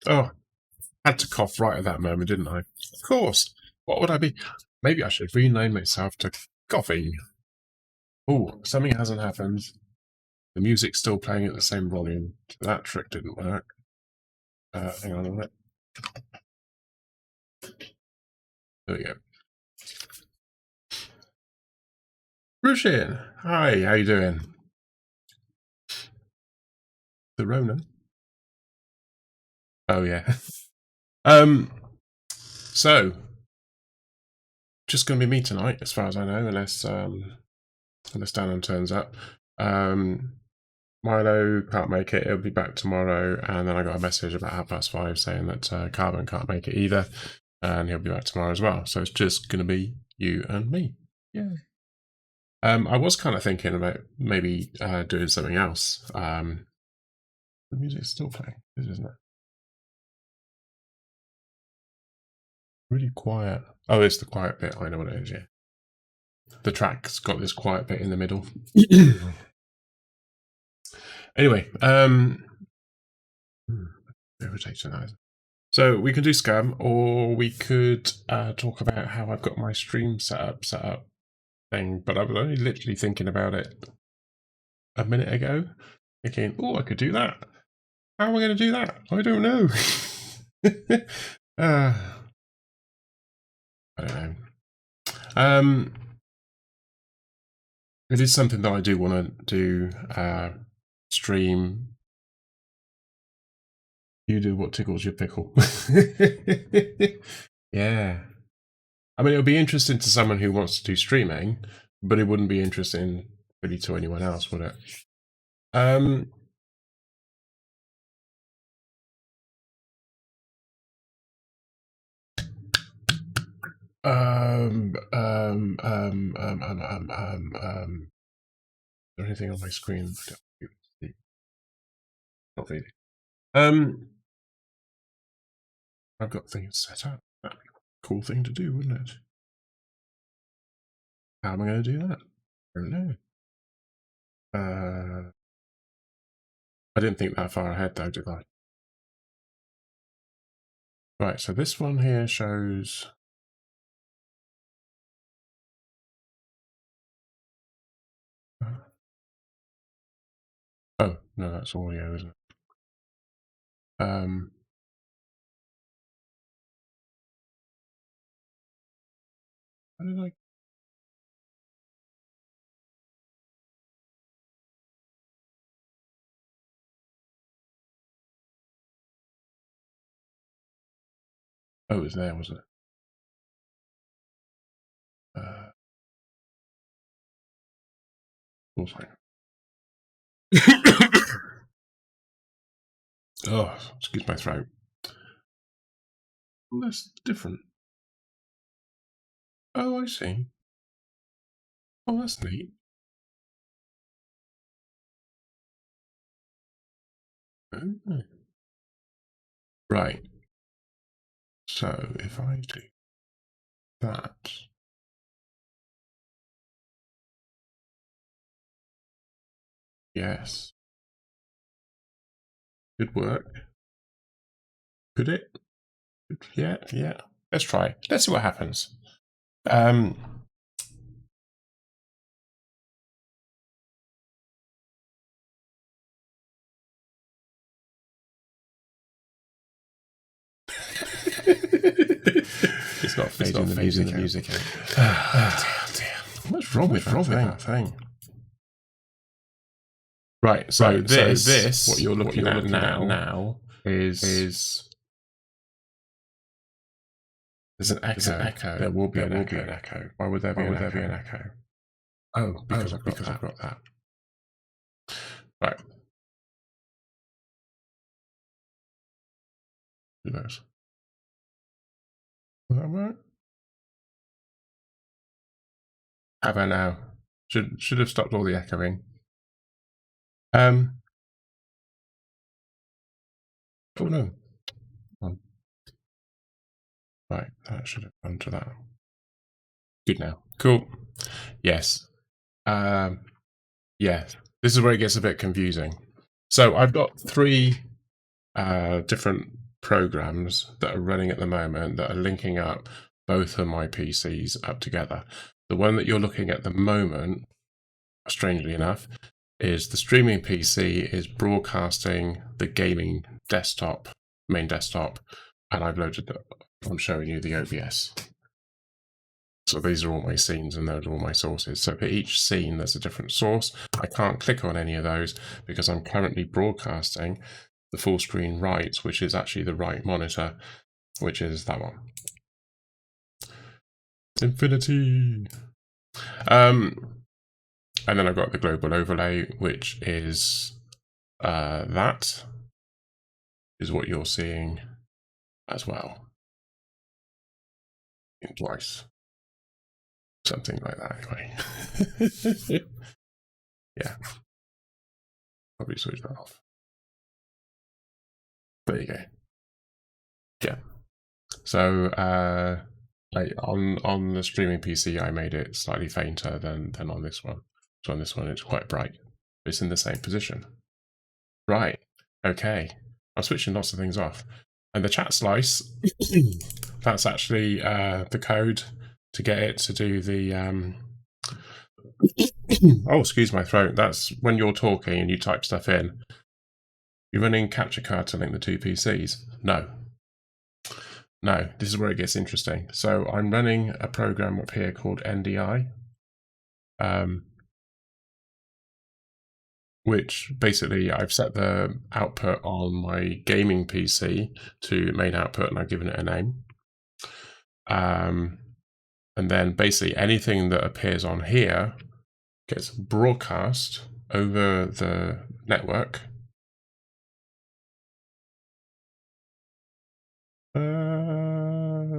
Oh, had to cough right at that moment, didn't I? Of course. What would I be? Maybe I should rename myself to Coffee. Oh, something hasn't happened. The music's still playing at the same volume. That trick didn't work. Hang on a minute. There we go. Rushin, hi, how you doing? The Ronan? Oh yeah. So just going to be me tonight, as far as I know, unless Dannon turns up. Milo can't make it; he'll be back tomorrow. And then I got a message about 5:30 saying that Carbon can't make it either, and he'll be back tomorrow as well. So it's just going to be you and me. Yeah. I was kind of thinking about maybe doing something else. The music's still playing, isn't it? Really quiet. Oh, it's the quiet bit. I know what it is, yeah. The track's got this quiet bit in the middle. Anyway, so we can do Scum, or we could talk about how I've got my stream set up thing, but I was only literally thinking about it a minute ago, thinking, oh, I could do that. How am I going to do that? I don't know. I don't know. It is something that I do want to do. Stream. You do what tickles your pickle. Yeah. I mean, it would be interesting to someone who wants to do streaming, but it wouldn't be interesting really to anyone else, would it? Is there anything on my screen? Not really. I've got things set up. That'd be a cool thing to do, wouldn't it? How am I going to do that? I don't know. I didn't think that far ahead though, did I? Right, so this one here shows. Oh, no, that's audio, isn't it? How did I? Oh, it was there, was it? Oh, excuse my throat. Well, that's different. Oh, I see. Oh, that's neat. Oh. Right. So if I do that. Yes. Good work. Could it? Yeah, yeah. Let's try. Let's see what happens. It's not fading the music out. Oh, dear. What's wrong with that thing? Right, so this what you're looking at now is there's an echo. There will be an echo. Why would there be an echo? Oh, because I've got that. Right. Who knows? Will that work? Have I now? Should have stopped all the echoing. Oh no. Right, that should have gone to that. Good now. Cool. Yes. Yes. This is where it gets a bit confusing. So I've got three different programs that are running at the moment that are linking up both of my PCs up together. The one that you're looking at the moment, strangely enough, is the streaming PC is broadcasting the gaming desktop, main desktop, and I've loaded it. I'm showing you the OBS. So these are all my scenes and those are all my sources. So for each scene, there's a different source. I can't click on any of those because I'm currently broadcasting the full screen right, which is actually the right monitor, which is that one. Infinity. And then I've got the global overlay, which is that is what you're seeing as well. Twice. Something like that anyway. Yeah. Probably switch that off. There you go. Yeah. So on the streaming PC, I made it slightly fainter than on this one. So on this one, it's quite bright. It's in the same position. Right. Okay. I'm switching lots of things off. And the chat slice, that's actually the code to get it to do the... oh, excuse my throat. That's when you're talking and you type stuff in. You're running capture card to link the two PCs? No. No, this is where it gets interesting. So I'm running a program up here called NDI, which basically I've set the output on my gaming PC to main output and I've given it a name. And then basically anything that appears on here gets broadcast over the network.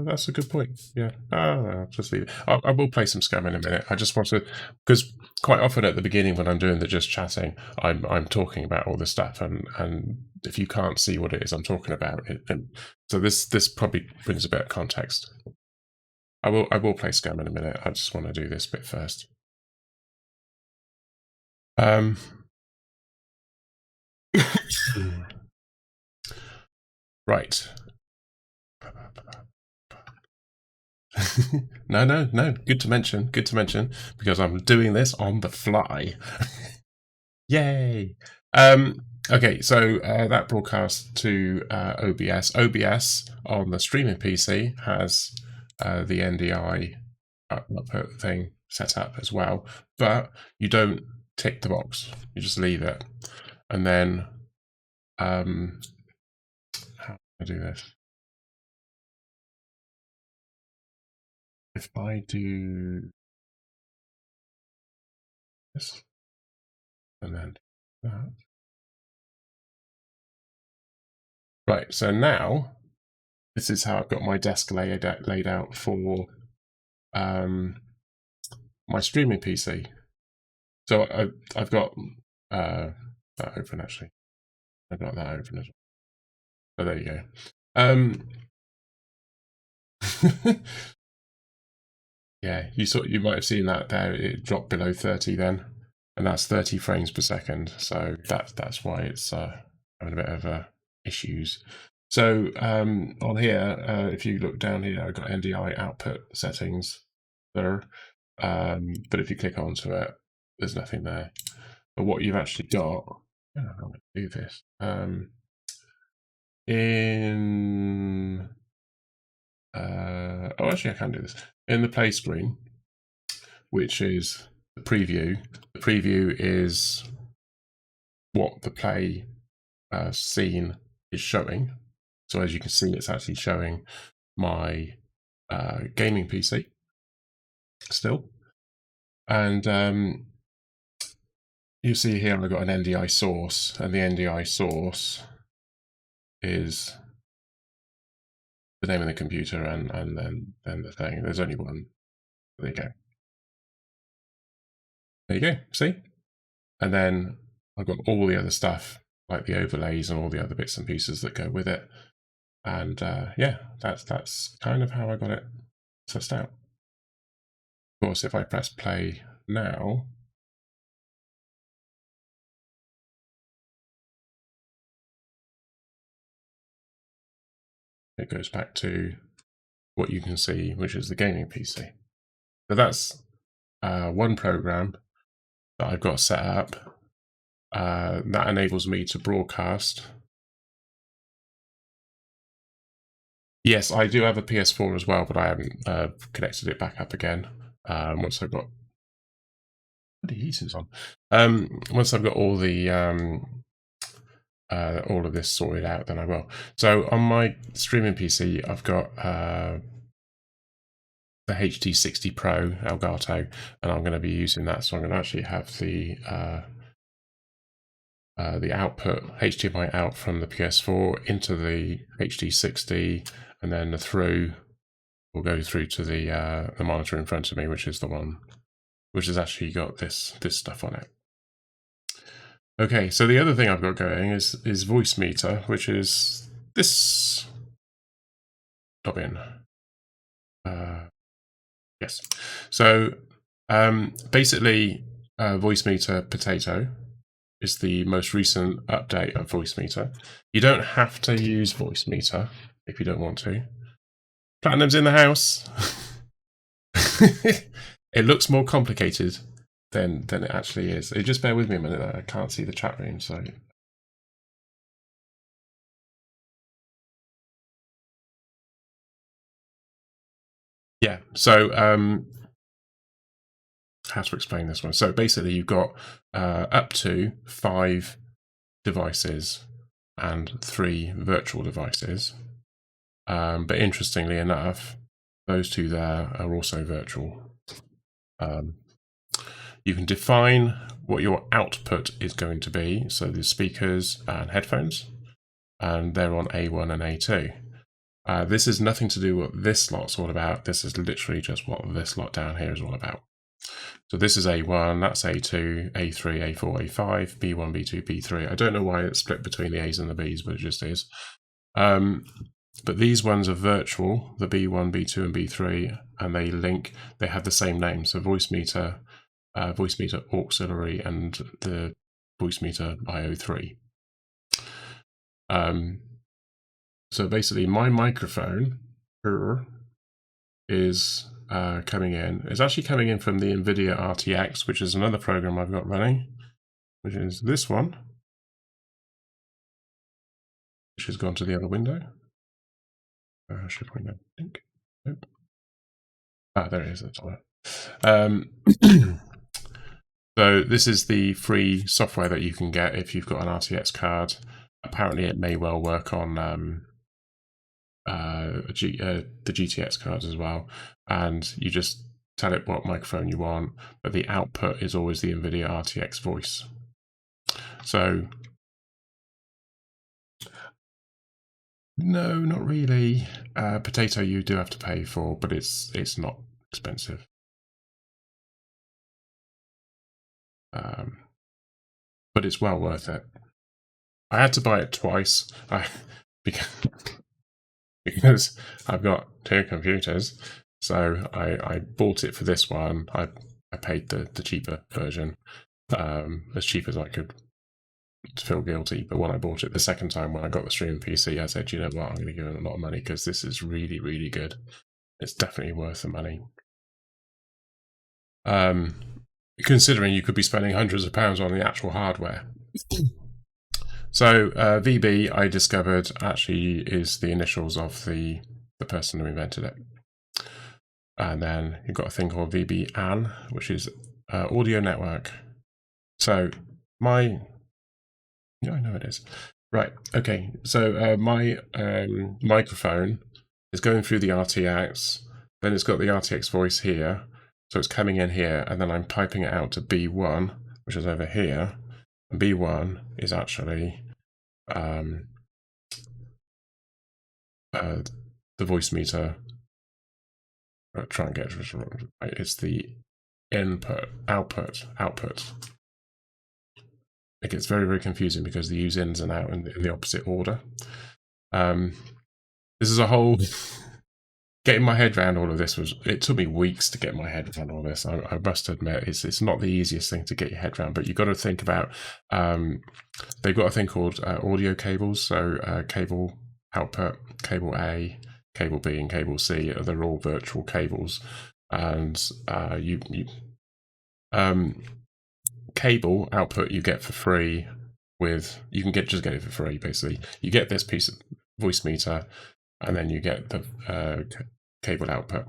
That's a good point. Yeah. I'll just leave it. I will play some Scum in a minute. I just want to, because quite often at the beginning when I'm doing the just chatting, I'm talking about all this stuff, and if you can't see what it is I'm talking about, so this probably brings a bit of context. I will play Scum in a minute. I just want to do this bit first. Right. No. Good to mention, because I'm doing this on the fly. Yay. Okay, so that broadcasts to OBS. OBS on the streaming PC has the NDI output thing set up as well, but you don't tick the box, you just leave it. And then, how do I do this? If I do this, and then that. Right, so now, this is how I've got my desk laid out for my streaming PC. So I've got that open actually. I've got that open as well. Oh, there you go. Yeah, you might have seen that there. It dropped below 30 then, and that's 30 frames per second. So that's why it's having a bit of issues. So on here, if you look down here, I've got NDI output settings there. But if you click onto it, there's nothing there. But what you've actually got, I'm going to do this. Oh, actually, I can do this in the play screen, which is the preview. The preview is what the play scene is showing. So as you can see, it's actually showing my gaming PC still. And you see here I've got an NDI source, and the NDI source is the name of the computer and then the thing. There's only one. There you go. There you go. See? And then I've got all the other stuff, like the overlays and all the other bits and pieces that go with it. And yeah, that's kind of how I got it sussed out. Of course, if I press play now, it goes back to what you can see, which is the gaming PC. So that's one program that I've got set up that enables me to broadcast. Yes, I do have a PS4 as well, but I haven't connected it back up again. Once I've got the heating's on. Once I've got all the all of this sorted out, then I will. So on my streaming PC, I've got the HD60 Pro Elgato, and I'm going to be using that. So I'm going to actually have the output HDMI out from the PS4 into the HD60, and then the through will go through to the monitor in front of me, which is the one which has actually got this stuff on it. Okay, so the other thing I've got going is Voice Meter, which is this bobbin. Yes. So basically, Voice Meter Potato is the most recent update of Voice Meter. You don't have to use Voice Meter if you don't want to. Platinum's in the house. It looks more complicated than it actually is. Just bear with me a minute. I can't see the chat room, so. Yeah, so how to explain this one? So basically, you've got up to 5 devices and 3 virtual devices. But interestingly enough, those 2 there are also virtual. You can define what your output is going to be. So the speakers and headphones, and they're on A1 and A2. This is nothing to do with what this slot's all about. This is literally just what this slot down here is all about. So this is A1, that's A2, A3, A4, A5, B1, B2, B3. I don't know why it's split between the A's and the B's, but it just is. But these ones are virtual, the B1, B2, and B3, and they link, they have the same name. So Voice Meter Auxiliary, and the Voice Meter IO3. So basically my microphone is coming in. It's actually coming in from the NVIDIA RTX, which is another program I've got running, which is this one, which has gone to the other window. Should window, I think. Nope. Ah, there it is. That's all right. So this is the free software that you can get if you've got an RTX card. Apparently, it may well work on the GTX cards as well. And you just tell it what microphone you want, but the output is always the NVIDIA RTX voice. So no, not really. Potato you do have to pay for, but it's not expensive. But it's well worth it. I had to buy it twice because I've got 2 computers. So I bought it for this one. I paid the cheaper version, as cheap as I could to feel guilty. But when I bought it the second time, when I got the streaming PC, I said, you know what, I'm going to give it a lot of money because this is really, really good. It's definitely worth the money. Considering you could be spending hundreds of pounds on the actual hardware. So VB, I discovered, actually is the initials of the person who invented it. And then you've got a thing called VB-AN, which is audio network. So yeah, I know it is. Right, okay, so my microphone is going through the RTX, then it's got the RTX voice here, so it's coming in here, and then I'm piping it out to B1, which is over here, and B1 is actually the Voice Meter. I'll try and get it wrong. It's the output. It gets very, very confusing because they use ins and out in the opposite order. This is a whole getting my head around all of this it took me weeks to get my head around all this. I must admit, it's not the easiest thing to get your head around, but you've got to think about, they've got a thing called audio cables. So cable output, cable A, cable B, and cable C. They're all virtual cables, and cable output you get for free. You can just get it for free. Basically, you get this piece of voice meter, and then you get the cable output.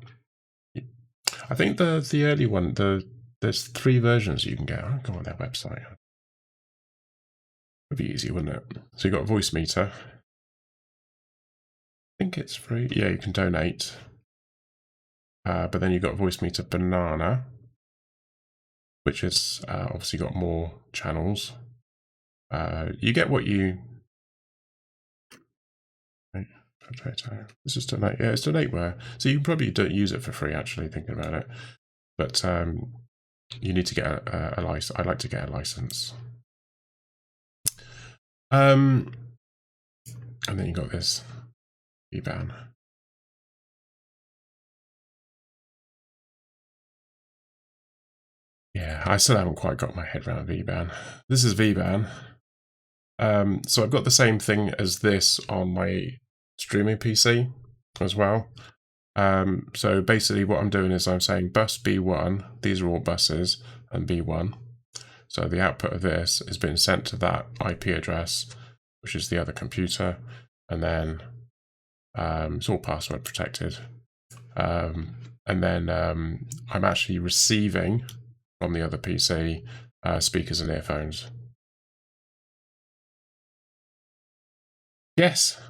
I think the early one, there's 3 versions you can get. I'll go on their website. It'd be easy, wouldn't it? So you got a voice meter. I think it's free. Yeah, you can donate. But then you've got voice meter banana, which is obviously got more channels. You get what you. This is donate. Yeah, it's donateware. So you can probably don't use it for free. Actually, thinking about it, but you need to get a license. I'd like to get a license. And then you got this VBAN. Yeah, I still haven't quite got my head around VBAN. This is VBAN. So I've got the same thing as this on my streaming PC as well. So basically what I'm doing is I'm saying bus B1, these are all buses, and B1. So the output of this has been sent to that IP address, which is the other computer, and then it's all password protected. And then I'm actually receiving from the other PC speakers and earphones. Yes.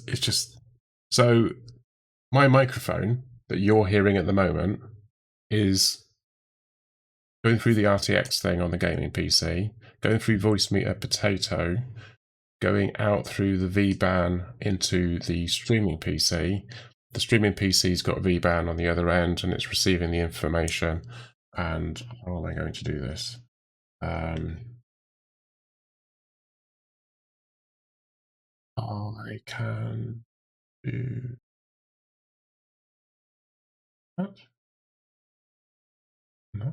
It's just so my microphone that you're hearing at the moment is going through the RTX thing on the gaming PC, going through voice meter potato, going out through the VBAN into the streaming PC. The streaming PC's got a VBAN on the other end, and it's receiving the information. And how am I going to do this? I can do that, that,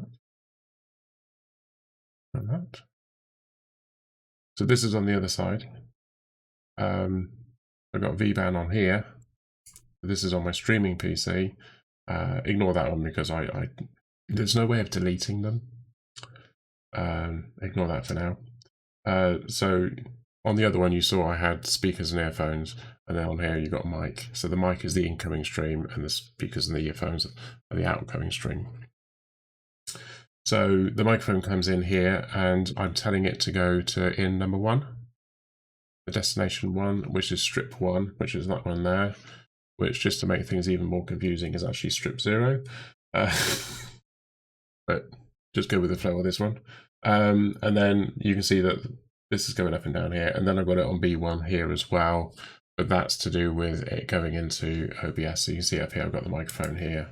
and that. So this is on the other side. I've got VBAN on here. This is on my streaming PC. Ignore that one because there's no way of deleting them. Ignore that for now. So on the other one you saw I had speakers and earphones, and then on here you got a mic. So the mic is the incoming stream and the speakers and the earphones are the outgoing stream. So the microphone comes in here and I'm telling it to go to in number 1, the destination 1, which is strip 1, which is that one there, which, just to make things even more confusing, is actually strip 0. But just go with the flow of this one. And then you can see that this is going up and down here, and then I've got it on B1 here as well, but that's to do with it going into OBS. So you can see up here I've got the microphone here,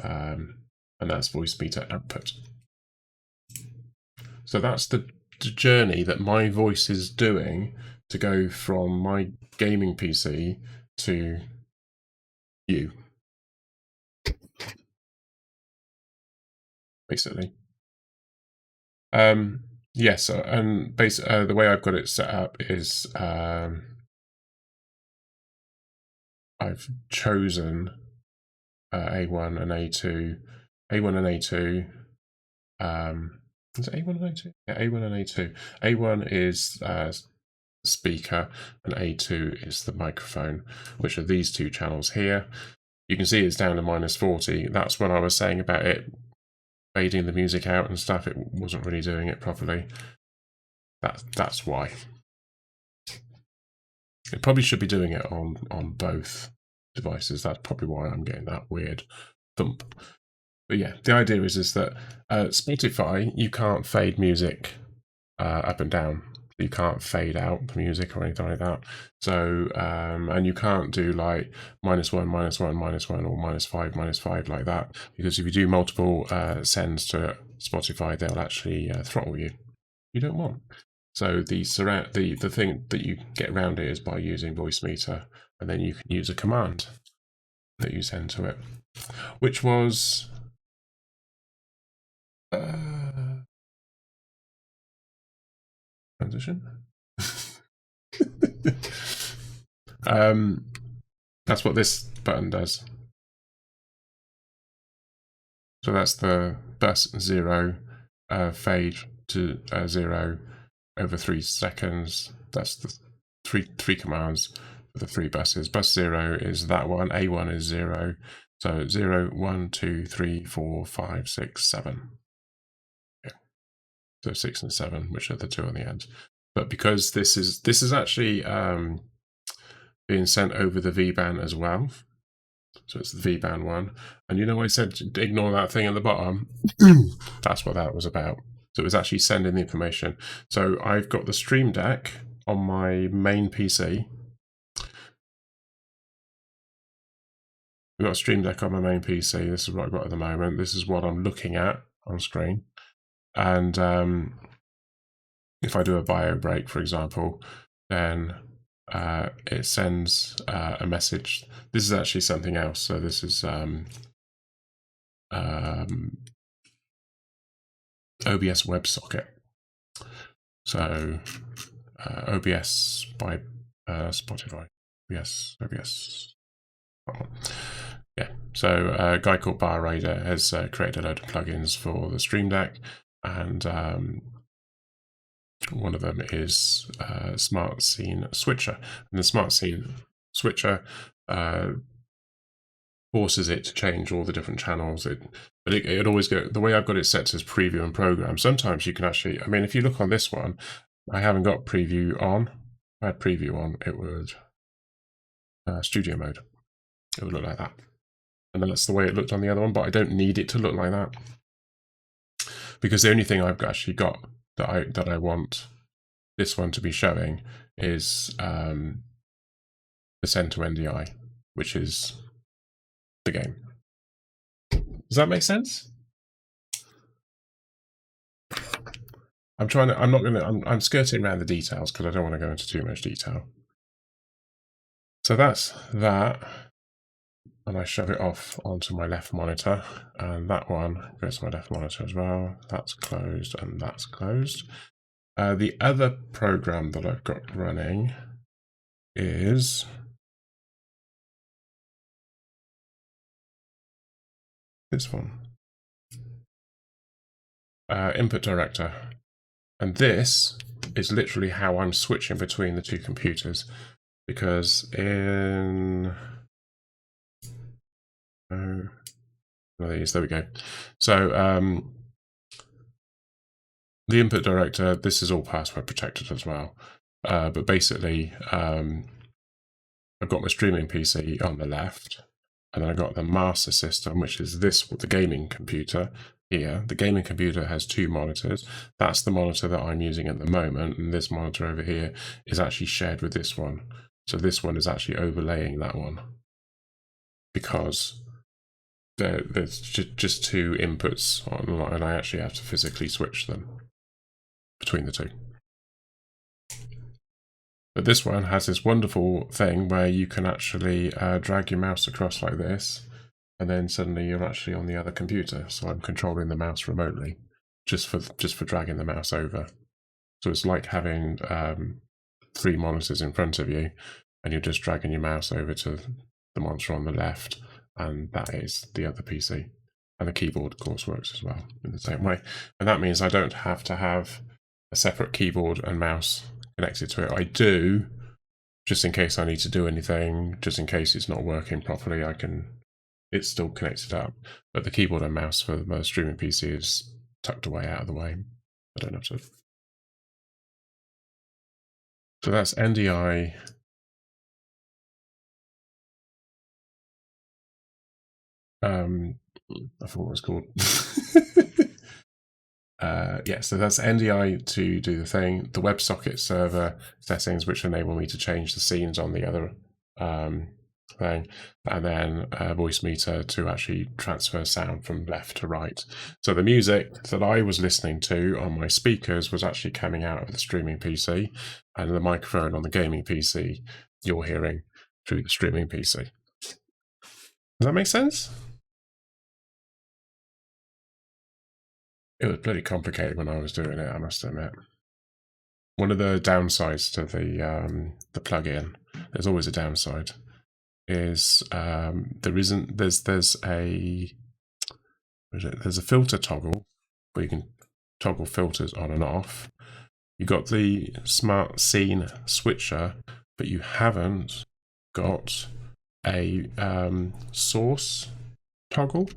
and that's voice meter output. So that's the journey that my voice is doing to go from my gaming PC to you, basically. Yes, and basically the way I've got it set up is I've chosen A1 and A2. A1 and A2. Is it A1 and A2? Yeah, A1 and A2. A1 is speaker and A2 is the microphone, which are these 2 channels here. You can see it's down to -40. That's when I was saying about it fading the music out and stuff. It wasn't really doing it properly. That's why. It probably should be doing it on both devices. That's probably why I'm getting that weird thump. But yeah, the idea is that Spotify, you can't fade music up and down. You can't fade out the music or anything like that. So, and you can't do like -1, -1, -1, or -5, -5 like that, because if you do multiple sends to Spotify, they'll actually throttle you. You don't want. So the thing that you get around it is by using voice meter, and then you can use a command that you send to it, which was transition. That's what this button does. So that's the bus 0, fade to 0 over 3 seconds. That's the three commands for the 3 buses. Bus 0 is that one, A1 is 0. So 0, 1, 2, 3, 4, 5, 6, 7. Yeah. So 6 and 7, which are the 2 on the end. But because this is actually being sent over the V-band as well. So it's the V-band one. And you know I said ignore that thing at the bottom? That's what that was about. So it was actually sending the information. So I've got the Stream Deck on my main PC. We've got a Stream Deck on my main PC. This is what I've got at the moment. This is what I'm looking at on screen. And if I do a bio break, for example, then it sends a message. This is actually something else. So this is OBS WebSocket. So OBS by Spotify. Yes, OBS. Yeah. So a guy called Bar Raider has created a load of plugins for the Stream Deck, and one of them is Smart Scene Switcher. And the Smart Scene Switcher forces it to change all the different channels. It always go the way I've got it set as preview and program. Sometimes you can actually, I mean, if you look on this one, I haven't got preview on. If I had preview on, it would studio mode. It would look like that. And then that's the way it looked on the other one, but I don't need it to look like that. Because the only thing I've actually got that I want this one to be showing is the send to NDI, which is the game. Does that make sense? I'm skirting around the details because I don't want to go into too much detail. So that's that. And I shove it off onto my left monitor, and that one goes to my left monitor as well. That's closed and that's closed. The other program that I've got running is this one, Input Director. And this is literally how I'm switching between the 2 computers, because in one of these, there we go. So the Input Director, this is all password protected as well. But basically, I've got my streaming PC on the left, and then I've got the master system, which is the gaming computer here. The gaming computer has 2 monitors. That's the monitor that I'm using at the moment, and this monitor over here is actually shared with this one. So this one is actually overlaying that one, because there's just 2 inputs on, and I actually have to physically switch them between the 2. But this one has this wonderful thing where you can actually drag your mouse across like this, and then suddenly you're actually on the other computer. So I'm controlling the mouse remotely, just for dragging the mouse over. So it's like having 3 monitors in front of you, and you're just dragging your mouse over to the monitor on the left, and that is the other PC. And the keyboard, of course, works as well in the same way. And that means I don't have to have a separate keyboard and mouse connected to it. I do, just in case I need to do anything, just in case it's not working properly, it's still connected up. But the keyboard and mouse for the streaming PC is tucked away out of the way. I don't have to. So that's NDI. I forgot what it's called. Yeah, so that's NDI to do the thing. The WebSocket server settings, which enable me to change the scenes on the other thing, and then voice meter to actually transfer sound from left to right. So the music that I was listening to on my speakers was actually coming out of the streaming PC, and the microphone on the gaming PC you're hearing through the streaming PC. Does that make sense? It was bloody complicated when I was doing it, I must admit. one of the downsides to the plugin, there's always a downside, is there's a filter toggle where you can toggle filters on and off. You got the smart scene switcher, but you haven't got a source toggle.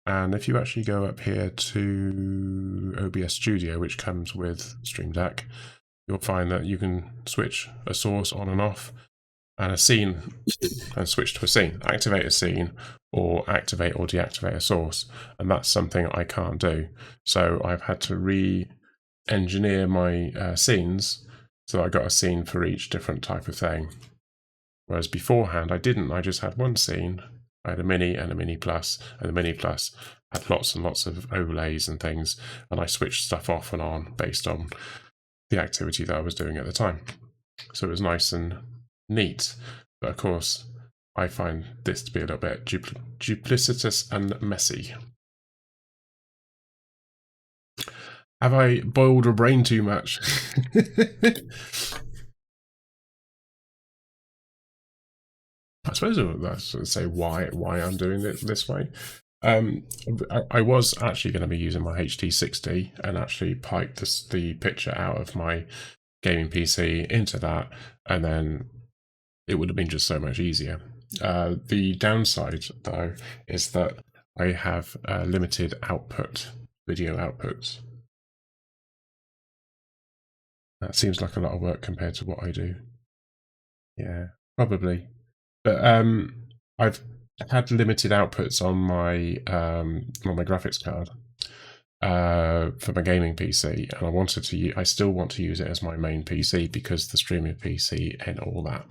And if you actually go up here to OBS Studio, which comes with Stream Deck, you'll find that you can switch a source on and off, and a scene, and switch to a scene, activate a scene, or activate or deactivate a source. And that's something I can't do. So I've had to re-engineer my scenes so I got a scene for each different type of thing. Whereas beforehand I didn't. I just had one scene. I had a mini and a mini plus, and the mini plus had lots and lots of overlays and things, and I switched stuff off and on based on the activity that I was doing at the time. So it was nice and neat. But of course, I find this to be a little bit duplicitous and messy. Have I boiled a brain too much? I suppose that's say why I'm doing it this way. I was actually going to be using my HD60 and actually pipe the picture out of my gaming PC into that, and then it would have been just so much easier. The downside, though, is that I have limited video outputs. That seems like a lot of work compared to what I do. Yeah, probably. But I've had limited outputs on my graphics card for my gaming PC, and I still want to use it as my main PC because the streaming PC and all that.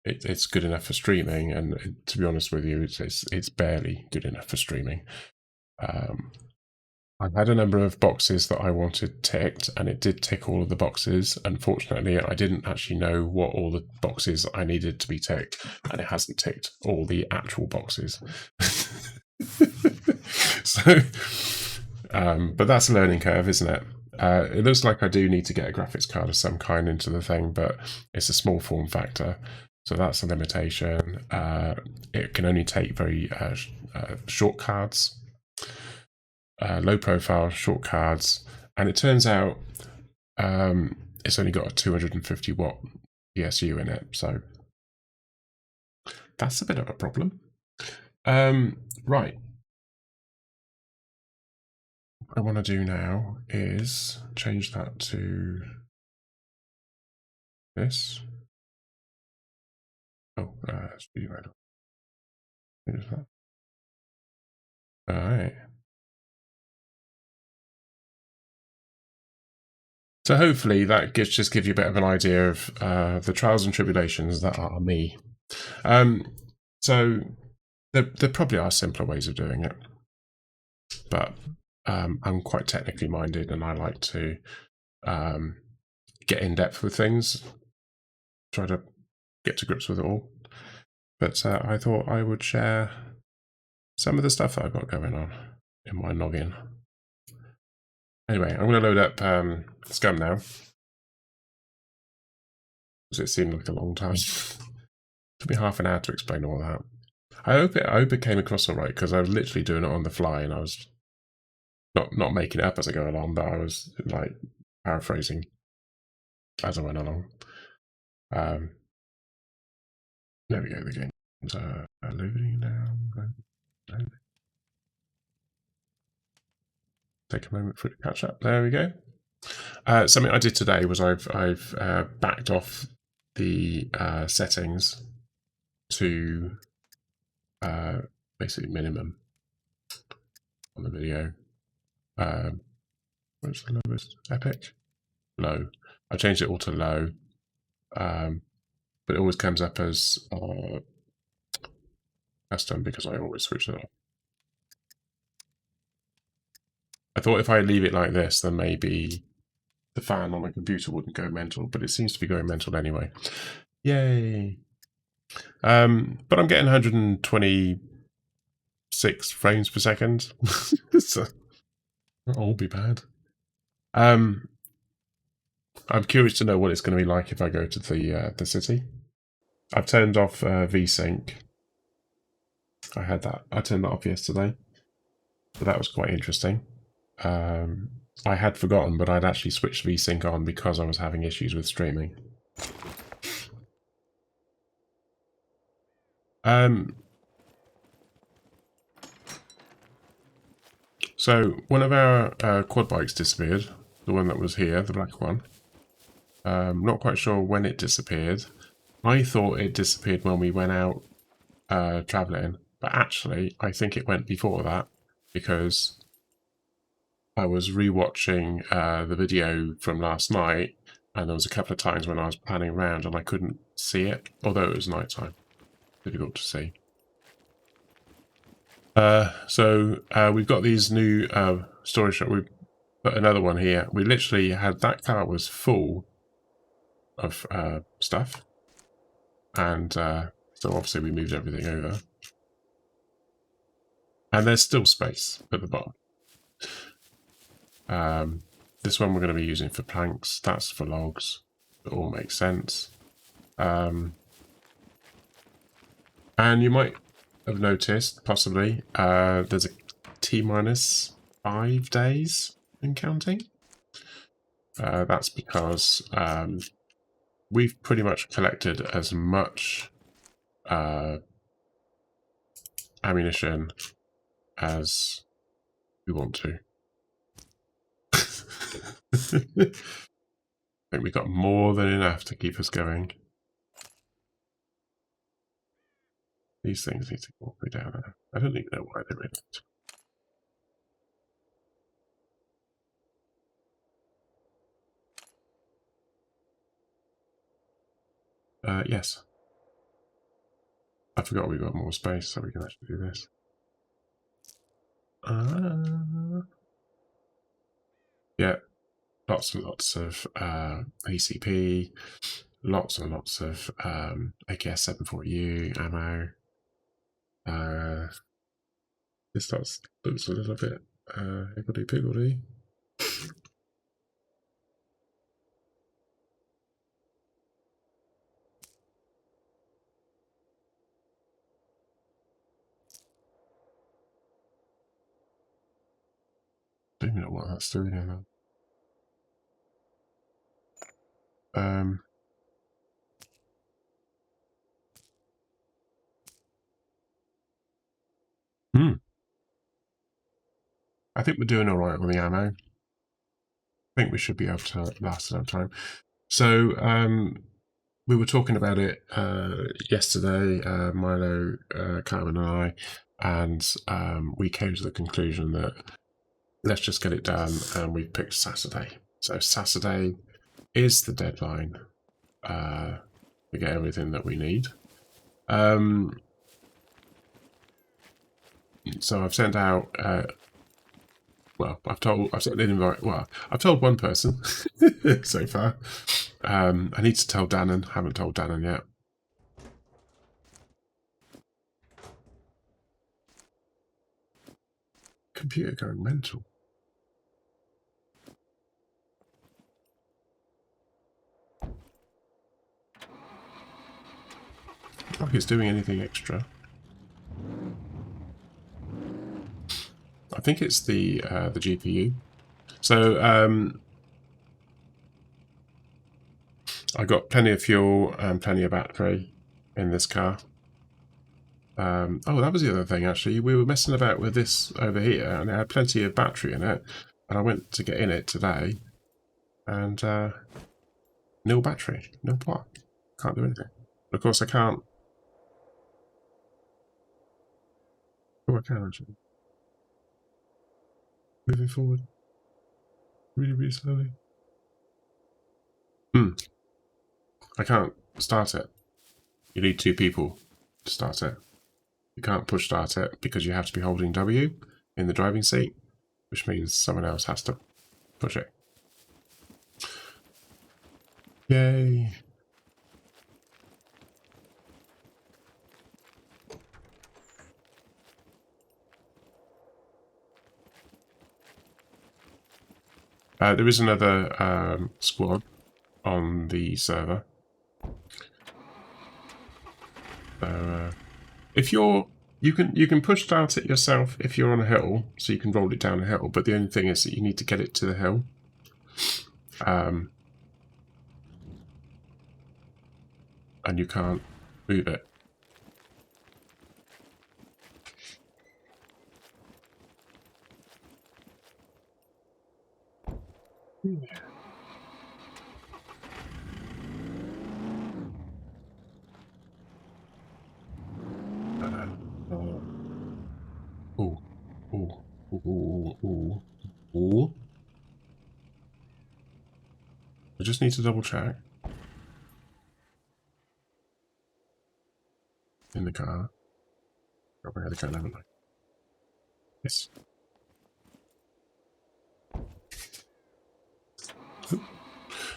It's good enough for streaming, and to be honest with you, it's barely good enough for streaming. I've had a number of boxes that I wanted ticked, and it did tick all of the boxes. Unfortunately, I didn't actually know what all the boxes I needed to be ticked, and it hasn't ticked all the actual boxes. So, but that's a learning curve, isn't it? It looks like I do need to get a graphics card of some kind into the thing, but it's a small form factor, so that's a limitation. It can only take very short cards. Low profile short cards, and it turns out it's only got a 250 watt PSU in it, so that's a bit of a problem. Right, what I want to do now is change that to this. Oh, Studio Mode. What is that? All right. So hopefully that just gives you a bit of an idea of the trials and tribulations that are me. So there probably are simpler ways of doing it, but I'm quite technically minded, and I like to get in depth with things, try to get to grips with it all. But I thought I would share some of the stuff that I've got going on in my noggin. Anyway, I'm going to load up Scum now, because it seemed like a long time. It took me half an hour to explain all that. I hope it came across all right, because I was literally doing it on the fly, and I was not making it up as I go along, but I was like paraphrasing as I went along. There we go. The game's loading now. Take a moment for it to catch up. There we go. Something I did today was I've backed off the settings to basically minimum on the video. What's the lowest? Epic? Low. I changed it all to low, but it always comes up as custom because I always switch it off. I thought if I leave it like this, then maybe the fan on my computer wouldn't go mental, but it seems to be going mental anyway. Yay! But I'm getting 126 frames per second, so that'll all be bad. I'm curious to know what it's going to be like if I go to the city. I've turned off VSync. I turned that off yesterday, but that was quite interesting. I had forgotten, but I'd actually switched VSync on because I was having issues with streaming. So one of our quad bikes disappeared. The one that was here, the black one. Not quite sure when it disappeared. I thought it disappeared when we went out traveling, but actually I think it went before that because I was rewatching the video from last night, and there was a couple of times when I was panning around and I couldn't see it, although it was nighttime. Difficult to see. So we've got these new storage shops. We've put another one here. We literally had that car was full of stuff, and so obviously we moved everything over. And there's still space at the bottom. This one we're going to be using for planks. That's for logs. It all makes sense. And you might have noticed, possibly, there's a T-5 days in counting. That's because we've pretty much collected as much ammunition as we want to. I think we got more than enough to keep us going. These things need to go all the way down there. I don't even know why they're in it. Yes. I forgot we've got more space, so we can actually do this. Yeah, lots and lots of ACP, lots and lots of AKS 740U ammo. This looks a little bit higgledy-piggledy. Don't even know what that's doing now. I think we're doing all right with the ammo. I think we should be able to last enough time. So we were talking about it yesterday, Milo, Carmen and I, and we came to the conclusion that let's just get it done, and we've picked Saturday. So Saturday is the deadline to get everything that we need. So I've sent out. Well, I've told one person so far. I need to tell Dannon. Haven't told Dannon yet. Computer going mental. Not like it's doing anything extra. I think it's the GPU. So I got plenty of fuel and plenty of battery in this car. Oh, that was the other thing, actually. We were messing about with this over here, and it had plenty of battery in it. And I went to get in it today, and nil battery, no plot. Can't do anything. Of course, I can't. Oh, I can, actually. Moving forward. Really, really slowly. I can't start it. You need 2 people to start it. You can't push start it because you have to be holding W in the driving seat, which means someone else has to push it. Yay. There is another squad on the server. So if you can push start it yourself if you're on a hill, so you can roll it down a hill. But the only thing is that you need to get it to the hill. And you can't move it. Yeah. Ooh. I just need to double check. In the car. Probably had the car, haven't I? Yes.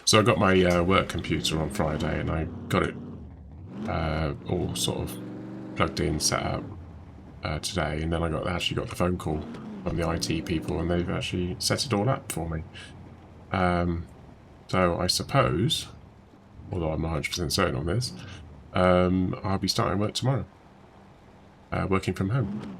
So I got my work computer on Friday, and I got it all sort of plugged in, set up today, and then I actually got the phone call from the IT people, and they've actually set it all up for me. So I suppose, although I'm not 100% certain on this, I'll be starting work tomorrow, working from home.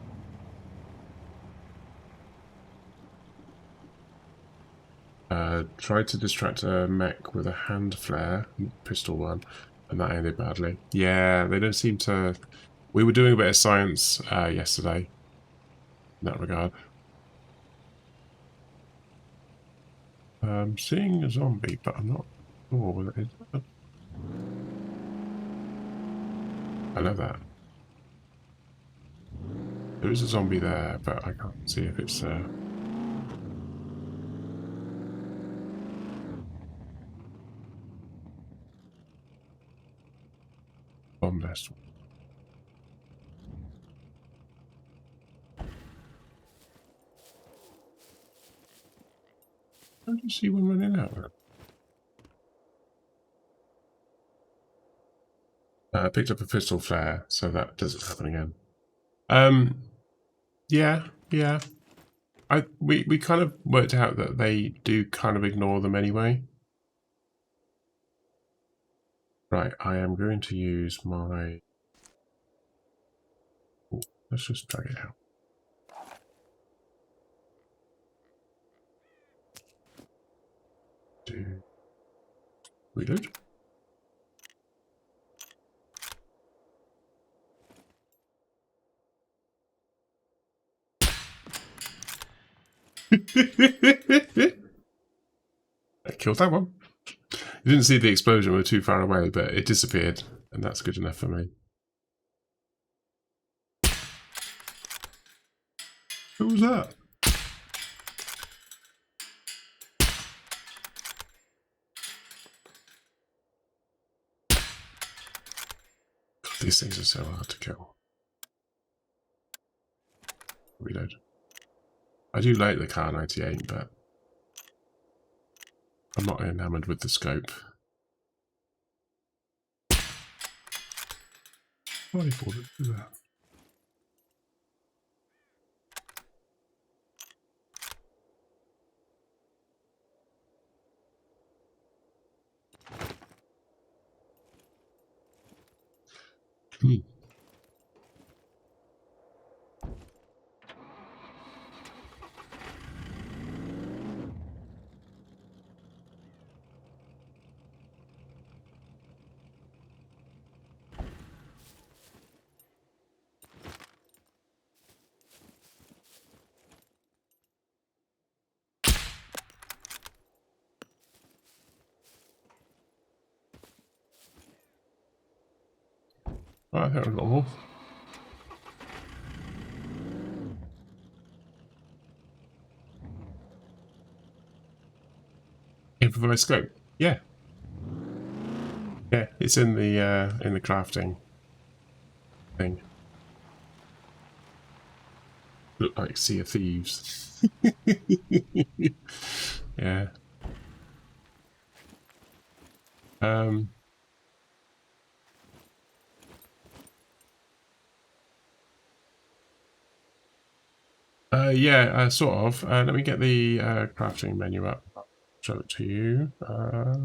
Tried to distract a mech with a hand flare, pistol one, and that ended badly. Yeah, they don't seem to... We were doing a bit of science yesterday in that regard. I'm seeing a zombie, but I'm not sure whether it is. I love that. There is a zombie there, but I can't see if it's... bomb nest. How do you see one running out? I picked up a pistol flare, so that doesn't happen again. Yeah. We kind of worked out that they do kind of ignore them anyway. Right, I am going to use my... Ooh, let's just drag it out. Reload. I killed that one. You didn't see the explosion, we were too far away, but it disappeared, and that's good enough for me. Who was that? God, these things are so hard to kill. Reload. I do like the Car 98, but I'm not enamoured with the scope. Why did it do that? Oh, I think I've got more. Improvised scope. Yeah. Yeah, it's in the crafting thing. Look like Sea of Thieves. Yeah. Yeah, sort of. Let me get the crafting menu up. I'll show it to you.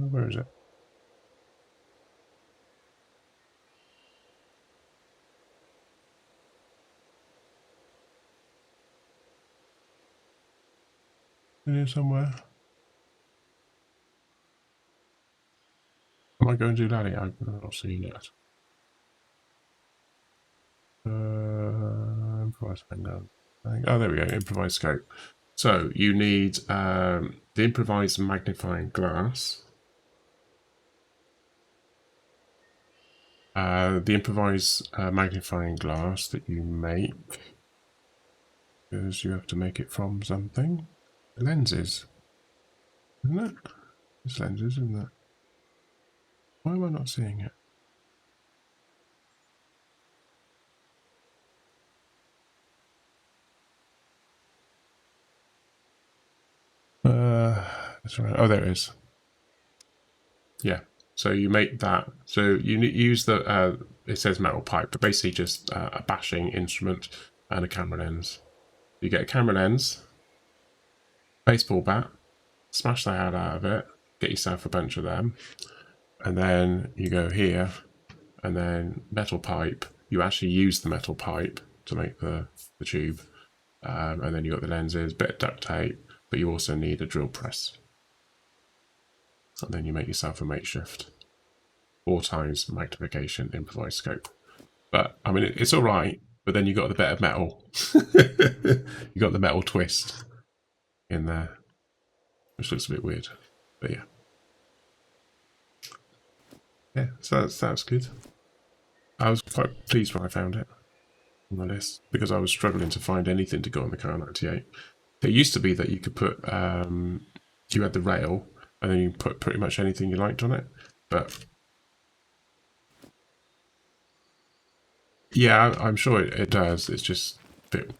Where is it? In here somewhere. Am I going to do that? I've not seen it. Improvise hang. Oh, there we go. Improvise scope. So you need the improvised magnifying glass. The improvised magnifying glass that you make, because you have to make it from something. Lenses, isn't it? It's lenses, isn't it? Why am I not seeing it? That's right. Oh, there it is. Yeah. So you make that. So you use the. It says metal pipe, but basically just a bashing instrument and a camera lens. You get a camera lens, baseball bat, smash the hell out of it, get yourself a bunch of them, and then you go here, and then metal pipe. You actually use the metal pipe to make the tube, and then you got the lenses, bit of duct tape, but you also need a drill press. And then you make yourself a makeshift 4 times magnification improvised scope. But I mean, it's all right. But then you got the bit of metal. You got the metal twist in there, which looks a bit weird. But yeah, yeah. So that's good. I was quite pleased when I found it on the list because I was struggling to find anything to go on the Car 98. It used to be that you could put you had the rail and then you put pretty much anything you liked on it, but yeah, I'm sure it does. It's just a bit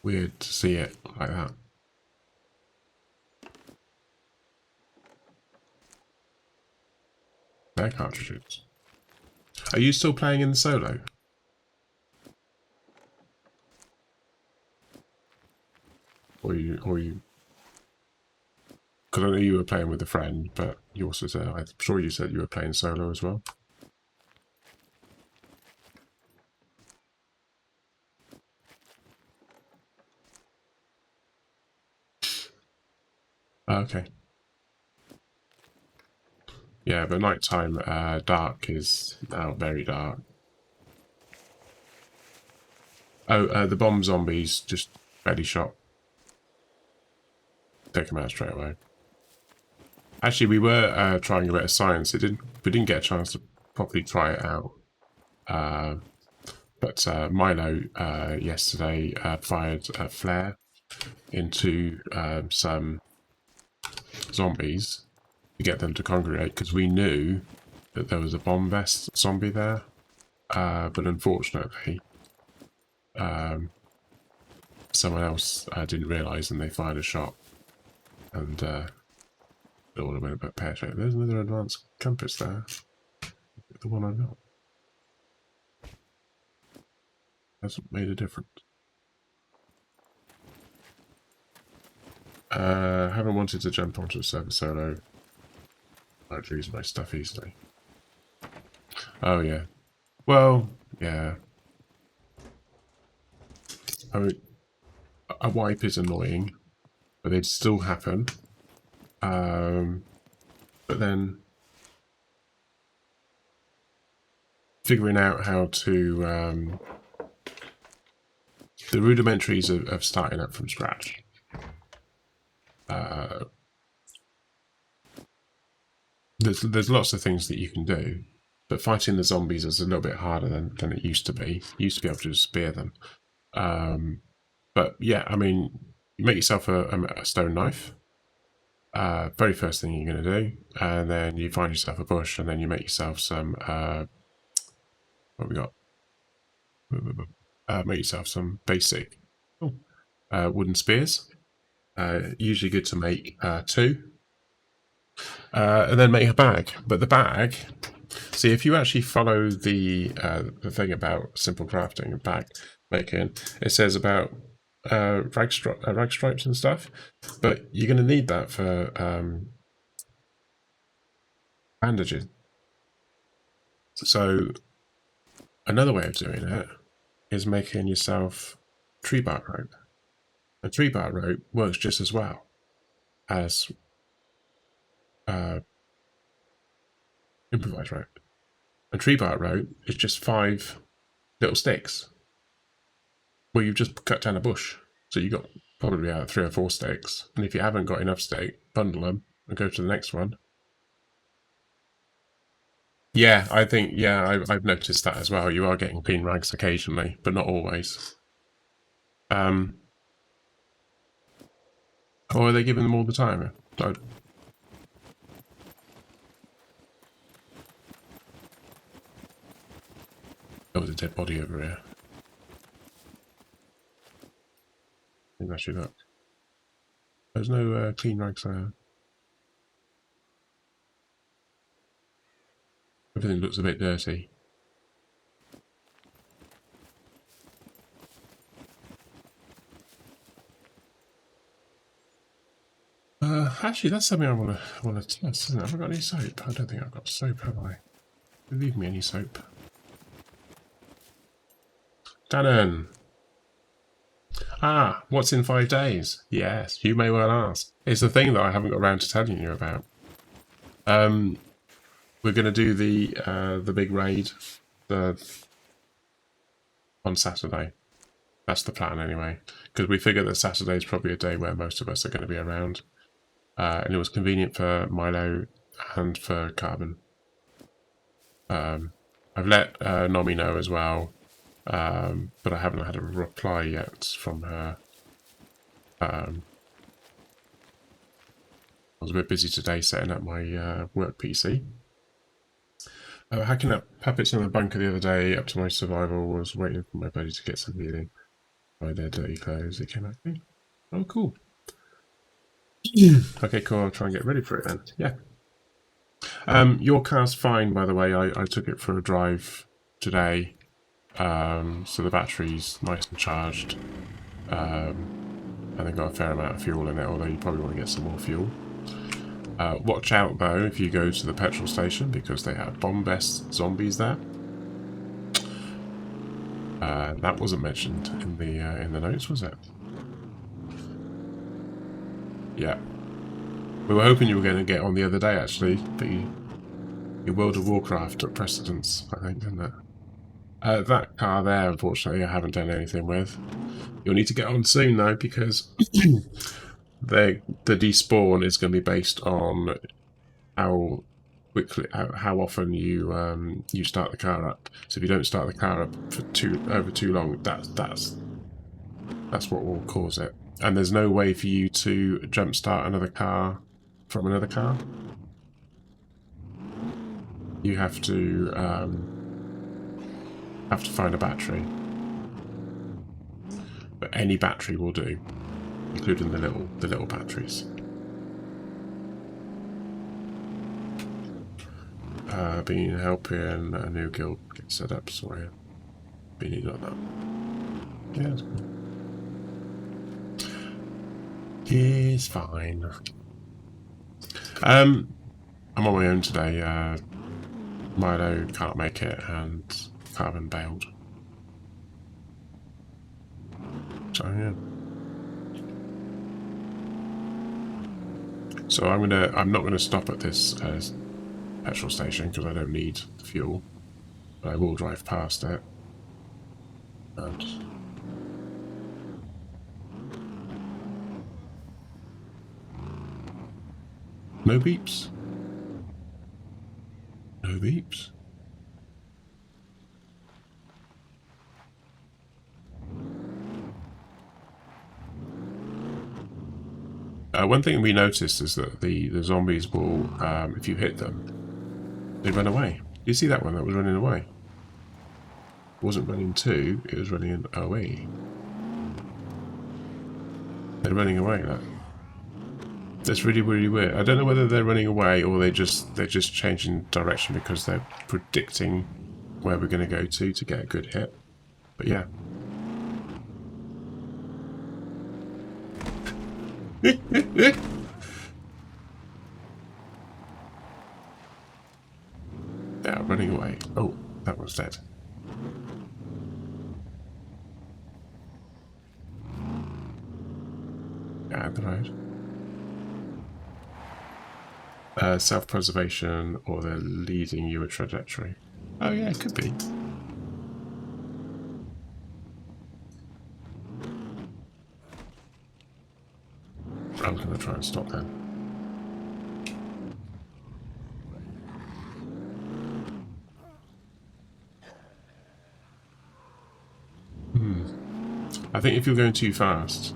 weird to see it like that. Their cartridges. Are you still playing in the solo? Or you? Because I know you were playing with a friend, but you also said, I'm sure you said you were playing solo as well. Okay. Yeah, but nighttime dark is now very dark. Oh, the bomb zombies just barely shot. Take them out straight away. Actually, we were trying a bit of science. We didn't get a chance to properly try it out. But Milo yesterday fired a flare into some zombies to get them to congregate because we knew that there was a bomb vest zombie there. But unfortunately, someone else didn't realise and they fired a shot. And it all went a bit pear-shaped. There's another advanced compass there. The one I got. Hasn't made a difference. Haven't wanted to jump onto a server solo. I'd lose my stuff easily. Oh yeah. Well, yeah. I mean, a wipe is annoying, but they'd still happen. But then figuring out how to the rudimentaries of starting up from scratch. There's lots of things that you can do, but fighting the zombies is a little bit harder than it used to be. You used to be able to just spear them. But yeah, I mean, you make yourself a stone knife. Very first thing you're going to do, and then you find yourself a bush, and then you make yourself some. What we got? Make yourself some basic wooden spears. Usually good to make 2. And then make a bag. But the bag, see, if you actually follow the thing about simple crafting and bag making, it says about rag stripes and stuff. But you're going to need that for bandages. So another way of doing it is making yourself tree bark rope. A tree bark rope works just as well. as improvised rope. A tree bark rope is just 5 little sticks. Well, you've just cut down a bush. So you've got probably 3 or 4 sticks. And if you haven't got enough stick, bundle them and go to the next one. Yeah, I think, I've noticed that as well. You are getting clean rags occasionally, but not always. Or are they giving them all the time? There was a dead body over here. Maybe I should look. There's no clean rags there. Everything looks a bit dirty. Actually, that's something I want to test, isn't it? Have I got any soap? I don't think I've got soap, have I? Leave me any soap. Dannon! Ah, what's in 5 days? Yes, you may well ask. It's the thing that I haven't got around to telling you about. We're going to do the big raid on Saturday. That's the plan anyway, because we figure that Saturday is probably a day where most of us are going to be around. And it was convenient for Milo and for Carbon. I've let Nomi know as well, but I haven't had a reply yet from her. I was a bit busy today setting up my work PC. Hacking up puppets in the bunker the other day up to my survival, was waiting for my buddy to get some healing by their dirty clothes. They came at me. Oh, cool. Okay, cool. I'll try and get ready for it then. Yeah. Your car's fine, by the way. I took it for a drive today. So the battery's nice and charged. And they've got a fair amount of fuel in it, although you probably want to get some more fuel. Watch out though if you go to the petrol station, because they have bomb-vest zombies there. That wasn't mentioned in the notes, was it? Yeah. We were hoping you were going to get on the other day, actually, but your World of Warcraft took precedence, I think, didn't it? That car there, unfortunately, I haven't done anything with. You'll need to get on soon, though, because the despawn is going to be based on how quickly, how often you you start the car up. So if you don't start the car up for over too long, that's what will cause it. And there's no way for you to jumpstart another car from another car. You have to find a battery. But any battery will do, including the little batteries. Been helping a new guild get set up, so I've been needing on that. Yeah, that's cool. It's fine. I'm on my own today. Milo can't make it, and Carbon bailed. So yeah. So I'm not gonna stop at this petrol station because I don't need the fuel, but I will drive past it. And no beeps. No beeps. One thing we noticed is that the zombies will, if you hit them, they run away. Do you see that one that was running away? It wasn't running to, it was running away. They're running away, look. That's really, really weird. I don't know whether they're running away or they're just changing direction because they're predicting where we're going to go to get a good hit. But yeah. Yeah, running away. Oh, that one's dead. Yeah, right. Self-preservation, or they're leading you a trajectory. Oh yeah, it could be. I'm going to try and stop then. I think if you're going too fast,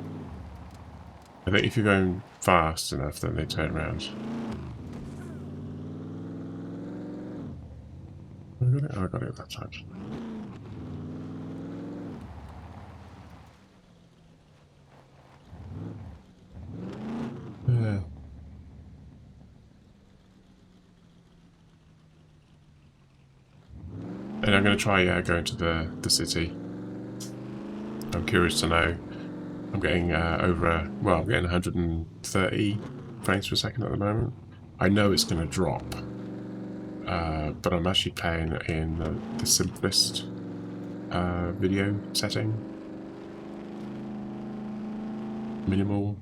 then they turn around. I got it that time. Yeah. And I'm going to try going to the city. I'm curious to know. I'm getting I'm getting 130 frames per second at the moment. I know it's going to drop, but I'm actually playing in the simplest video setting. Minimum,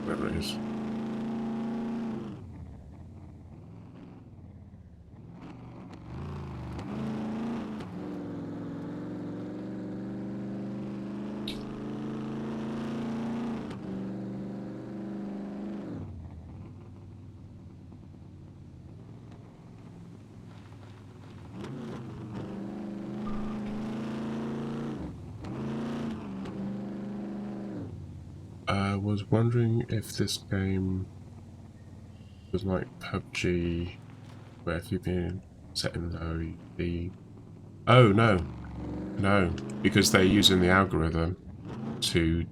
whatever it is. I was wondering if this game was like PUBG, where if you've been setting low, oh no, because they're using the algorithm to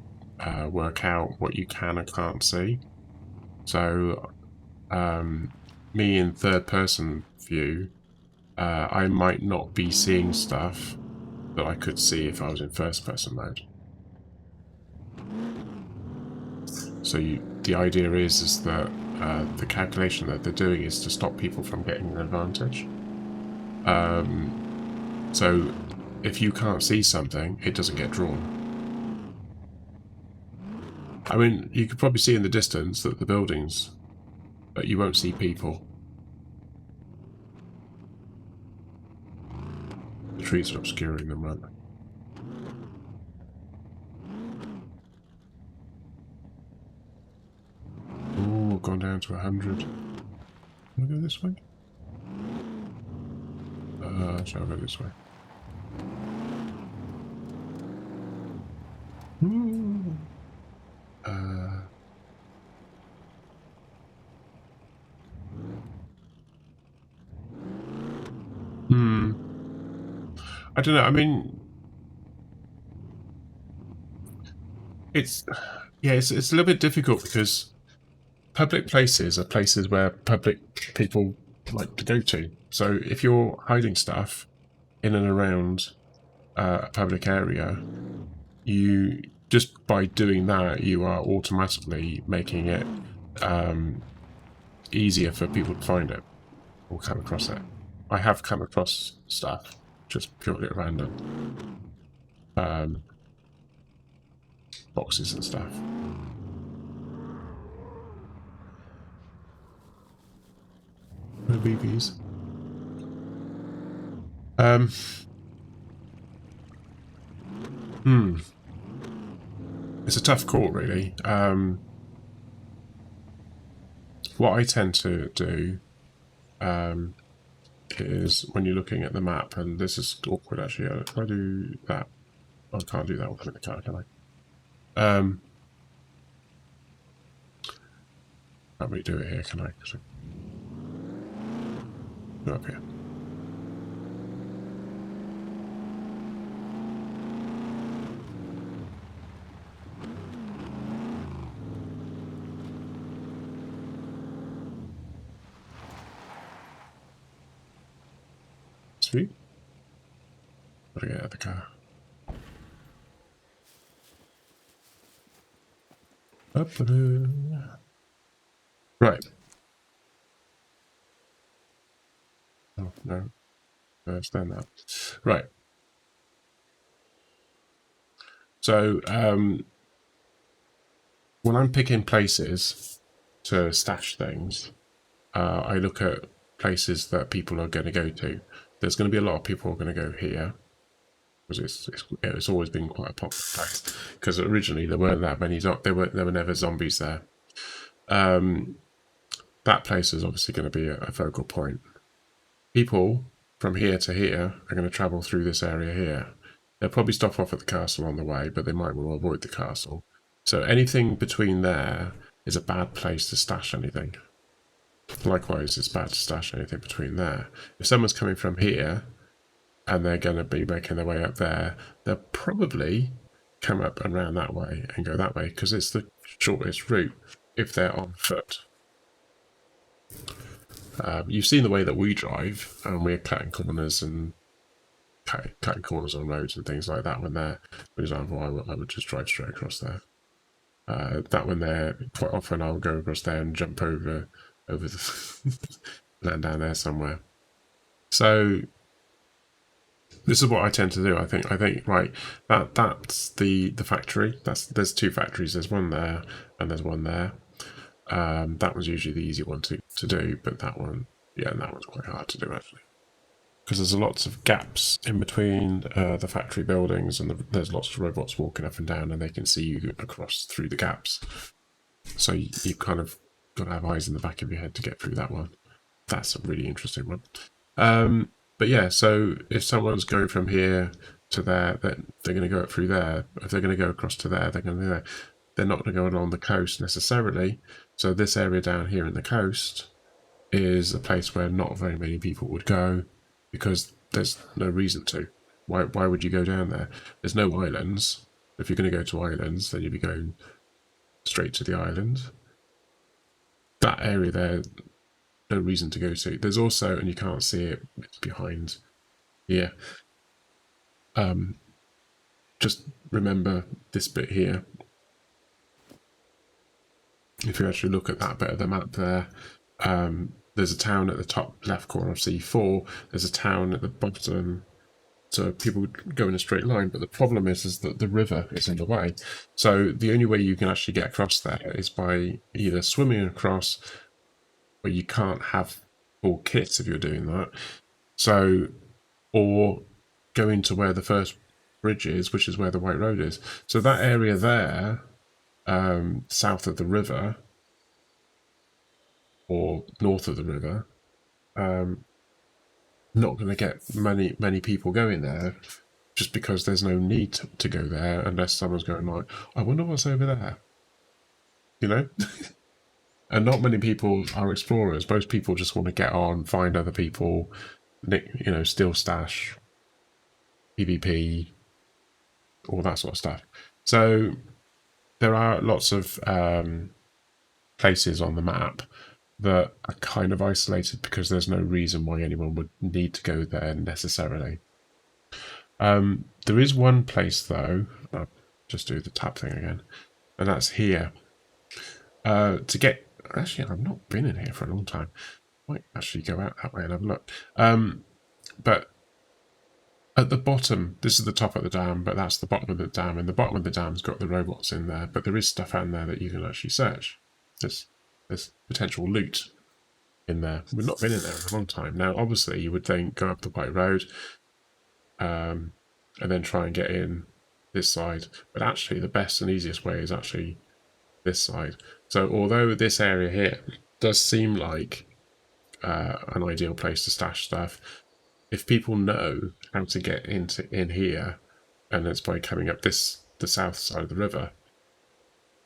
work out what you can and can't see. So, me in third-person view, I might not be seeing stuff that I could see if I was in first-person mode. So the idea is that the calculation that they're doing is to stop people from getting an advantage. So if you can't see something, it doesn't get drawn. I mean, you could probably see in the distance that the buildings, but you won't see people. The trees are obscuring them, aren't they? Oh, gone down to 100. Can I go this way? Shall I go this way? I don't know. I mean, it's a little bit difficult because public places are places where public people like to go to. So if you're hiding stuff in and around a public area, you just by doing that, you are automatically making it easier for people to find it or come across it. I have come across stuff just purely at random, boxes and stuff. No BBs. It's a tough call, really. What I tend to do is when you're looking at the map, and this is awkward actually. If I do that, I can't do that while I'm in the car, can I? Can't really do it here, can I? Go up here. Sweet. Gotta get out of the car. Right. Oh, no. Stand that. Right. So, when I'm picking places to stash things, I look at places that people are going to go to. There's going to be a lot of people who are going to go here, because it's always been quite a popular place. Because originally there weren't that many. There were never zombies there. That place is obviously going to be a focal point. People from here to here are going to travel through this area here. They'll probably stop off at the castle on the way, but they might well avoid the castle. So anything between there is a bad place to stash anything. Likewise, it's bad to stash anything between there. If someone's coming from here and they're going to be making their way up there, they'll probably come up and round that way and go that way, because it's the shortest route if they're on foot. You've seen the way that we drive, and we're cutting corners on roads and things like that. When they're, for example, I would just drive straight across there. That one there, quite often I'll go across there and jump over the land down there somewhere. So this is what I tend to do. I think right, that's the factory. There's two factories. There's one there and there's one there. That was usually the easy one to do, but that one, yeah, and that one's quite hard to do actually, because there's lots of gaps in between the factory buildings, and there's lots of robots walking up and down, and they can see you across through the gaps. So you kind of got to have eyes in the back of your head to get through that one. That's a really interesting one. But yeah, so if someone's going from here to there, then they're going to go up through there. If they're going to go across to there, they're going to do that. They're not going to go along the coast necessarily. So this area down here in the coast is a place where not very many people would go, because there's no reason to. Why would you go down there? There's no islands. If you're going to go to islands, then you'd be going straight to the island. That area there, no reason to go to. There's also, and you can't see it, it's behind here. Just remember this bit here. If you actually look at that bit of the map there, there's a town at the top left corner of C4. There's a town at the bottom. So people would go in a straight line, but the problem is that the river is in the way. So the only way you can actually get across there is by either swimming across, where you can't have full kits if you're doing that. So, or going to where the first bridge is, which is where the White Road is. So that area there, south of the river, or north of the river, not going to get many people going there, just because there's no need to go there unless someone's going like, I wonder what's over there, you know. And not many people are explorers. Most people just want to get on, find other people, you know, steal stash, PvP, all that sort of stuff. So there are lots of places on the map that are kind of isolated because there's no reason why anyone would need to go there necessarily. There is one place though, I'll just do the tap thing again, and that's here. To get, actually I've not been in here for a long time. Might actually go out that way and have a look. But at the bottom, this is the top of the dam, but that's the bottom of the dam, and the bottom of the dam's got the robots in there, but there is stuff in there that you can actually search. There's potential loot in there. We've not been in there in a long time. Now, obviously, you would then go up the White Road and then try and get in this side. But actually, the best and easiest way is actually this side. So although this area here does seem like an ideal place to stash stuff, if people know how to get in here, and it's by coming up the south side of the river,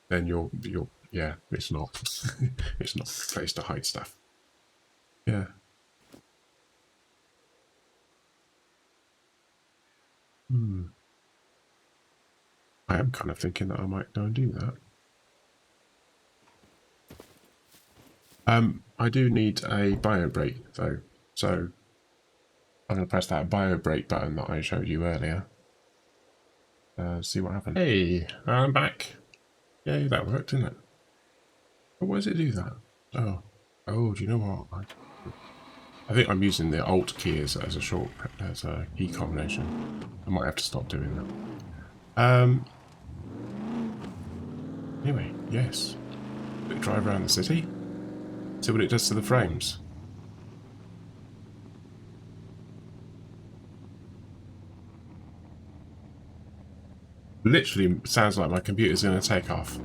then you're yeah, it's not it's not a place to hide stuff. Yeah. I am kind of thinking that I might go and do that. I do need a bio brake though, so I'm going to press that bio brake button that I showed you earlier. See what happens. Hey, I'm back. Yay, that worked, didn't it? But why does it do that? Oh, do you know what? I think I'm using the Alt key as a short, as a key combination. I might have to stop doing that. Anyway, yes. Drive around the city. See what it does to the frames. Literally sounds like my computer's going to take off.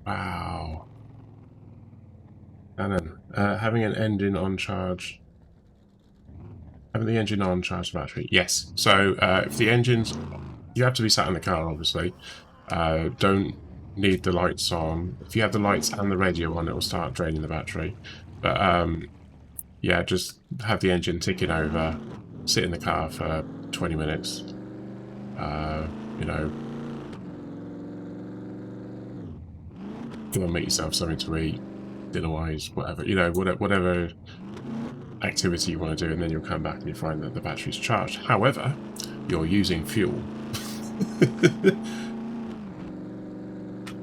Wow. And then having an engine on charge. Having the engine on, charge the battery. Yes. So if the engine's, you have to be sat in the car, obviously. Don't need the lights on. If you have the lights and the radio on, it will start draining the battery. But yeah, just have the engine ticking over. Sit in the car for 20 minutes. You know, go and make yourself something to eat, dinner-wise, whatever. You know, whatever activity you want to do, and then you'll come back and you find that the battery's charged. However, you're using fuel.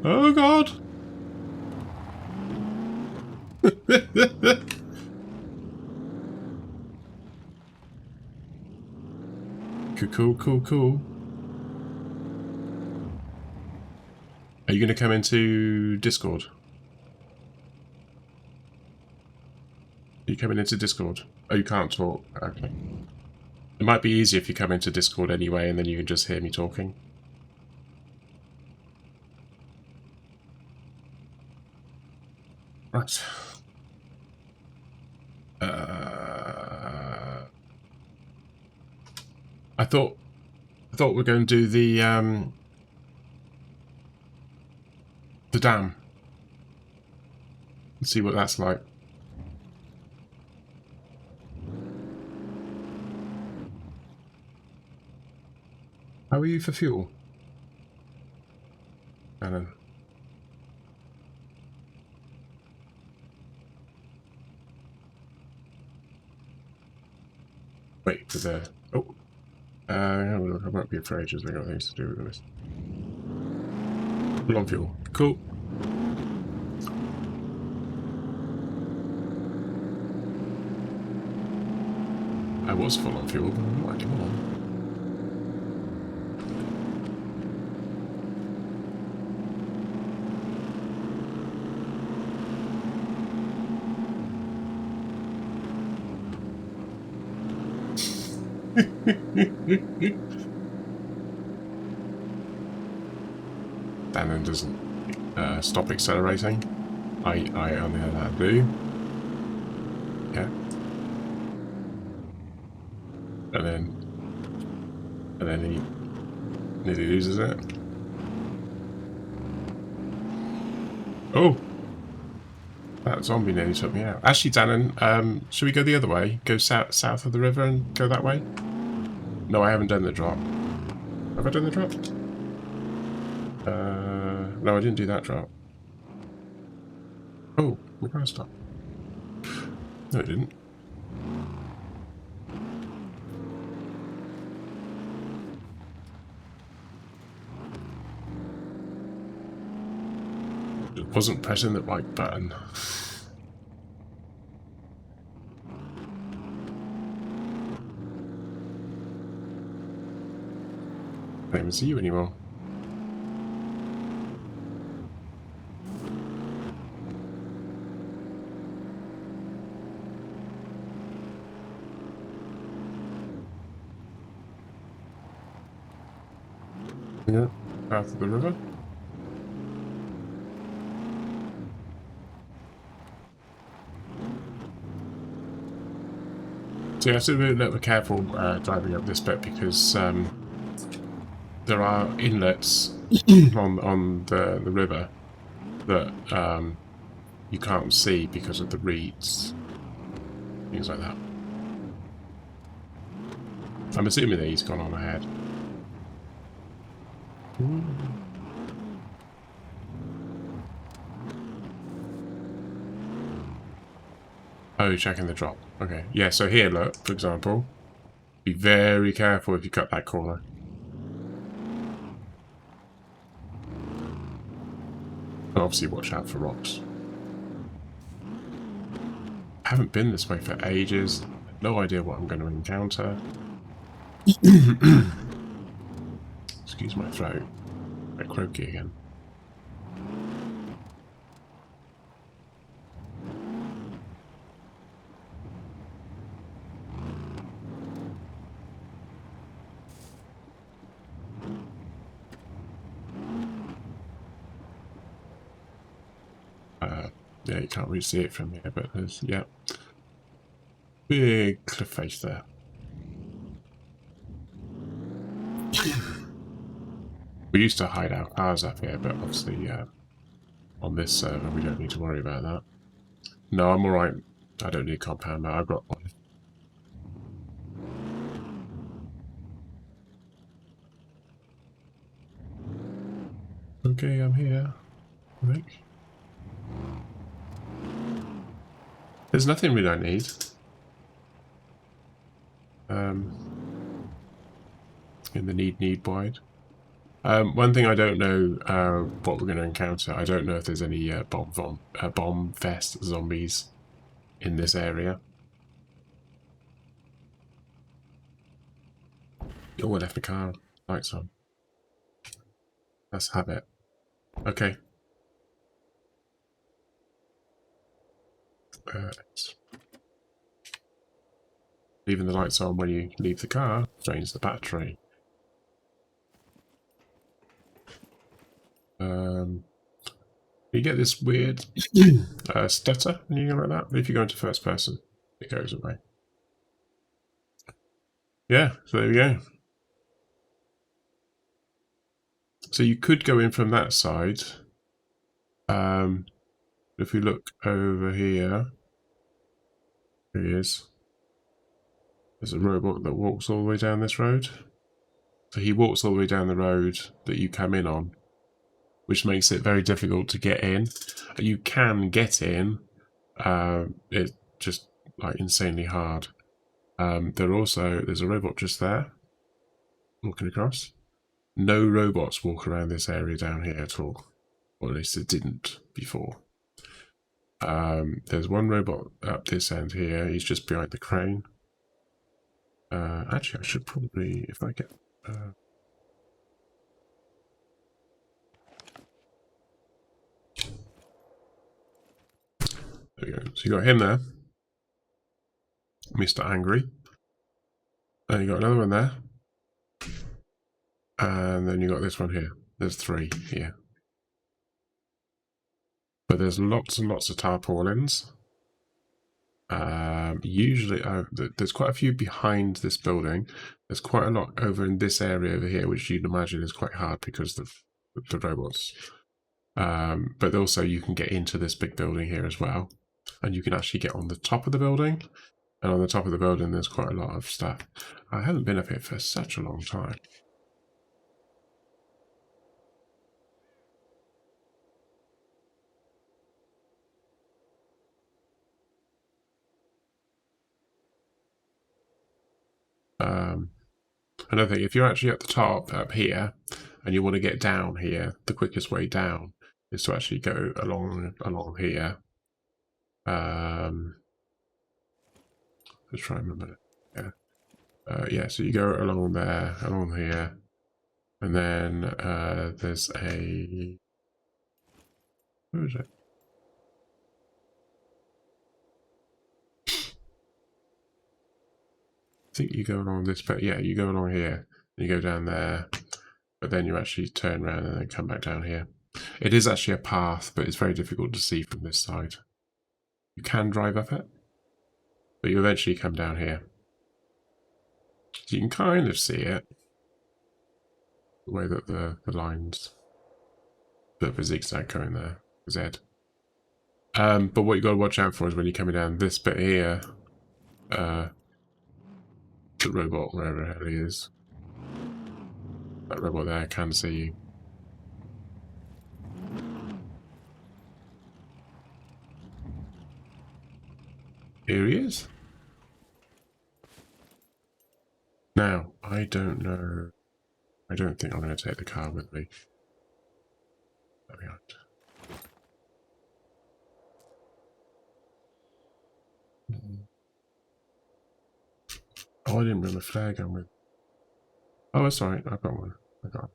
Oh god! Cool. Are you going to come into Discord? Are you coming into Discord? Oh, you can't talk. Okay. It might be easier if you come into Discord anyway, and then you can just hear me talking. Right. I thought we're going to do the dam. Let's see what that's like. How are you for fuel? Alan. Wait for the... Oh. I won't be afraid, just I got things to do with this. Full on fuel. Cool. I was full on fuel, but I'm not anymore. Dannon doesn't stop accelerating. I on the other hand do. Yeah. And then he nearly loses it. Oh! That zombie nearly took me out. Actually, Dannon, should we go the other way? Go south of the river and go that way? No, I haven't done the drop. Have I done the drop? No, I didn't do that drop. Oh, we're gonna stop. No, it didn't. It wasn't pressing the right button. I don't even see you anymore. Yeah, south of the river. So you have to be a little bit careful driving up this bit because there are inlets on the river that you can't see because of the reeds, things like that. I'm assuming that he's gone on ahead. Oh, checking the drop. Okay. Yeah, so here, look, for example. Be very careful if you cut that corner. And obviously watch out for rocks. I haven't been this way for ages. No idea what I'm going to encounter. Excuse my throat. A bit croaky again. Yeah, you can't really see it from here, but there's, yeah, big cliff face there. We used to hide our cars up here, but obviously on this server we don't need to worry about that. No, I'm alright. I don't need compound mount. I've got one. Okay, I'm here. I think. There's nothing we don't need. In the need wide. One thing I don't know what we're going to encounter. I don't know if there's any bomb fest zombies in this area. Oh, I left the car lights on. Let's have it. Okay. Leaving the lights on when you leave the car drains the battery. You get this weird stutter when you go like that, but if you go into first person, it goes away. Yeah, so there we go. So you could go in from that side. If we look over here, here he is. There's a robot that walks all the way down this road. So he walks all the way down the road that you come in on, which makes it very difficult to get in. You can get in, it's just like insanely hard. There's a robot just there, walking across. No robots walk around this area down here at all, or at least it didn't before. There's one robot up this end here. He's just behind the crane. Actually, I should probably, if I get... there we go. So you got him there, Mr. Angry. And you got another one there. And then you got this one here. There's 3 here. But there's lots and lots of tarpaulins. Usually, there's quite a few behind this building. There's quite a lot over in this area over here, which you'd imagine is quite hard because of the robots. But also you can get into this big building here as well. And you can actually get on the top of the building. And on the top of the building, there's quite a lot of stuff. I haven't been up here for such a long time. Another thing, if you're actually at the top up here and you want to get down here, the quickest way down is to actually go along here. Let's try and remember. Yeah, so you go along there, along here, and then there's a... Where is it? I think you go along this, but yeah, you go along here, and you go down there, but then you actually turn around and then come back down here. It is actually a path, but it's very difficult to see from this side. You can drive up it, but you eventually come down here. So you can kind of see it, the way that the lines, bit of a zigzag going there, Z. But what you got to watch out for is when you're coming down this bit here, the robot, wherever the hell he is, that robot there can see you. Here he is. Now, I don't know. I don't think I'm going to take the car with me. There we are. Oh, I didn't bring the flare gun with. Oh, that's alright. I've got one. I got it.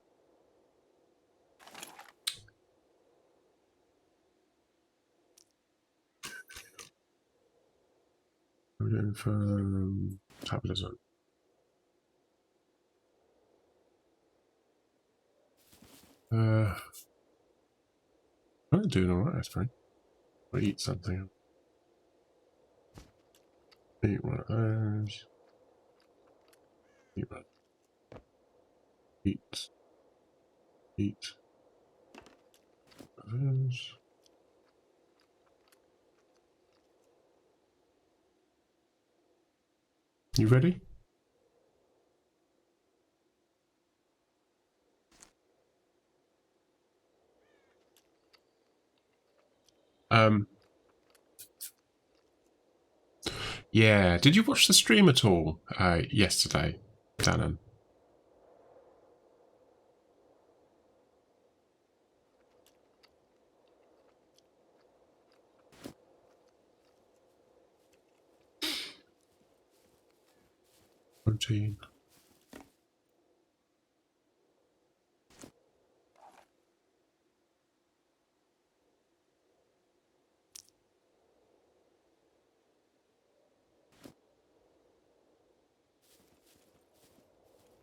We're doing for tablism. I'm doing alright, I suppose. Or eat something. Eat one of those. Eat one. Eat. Eat. Those. You ready? Yeah. Did you watch the stream at all yesterday, Dannon? Protein.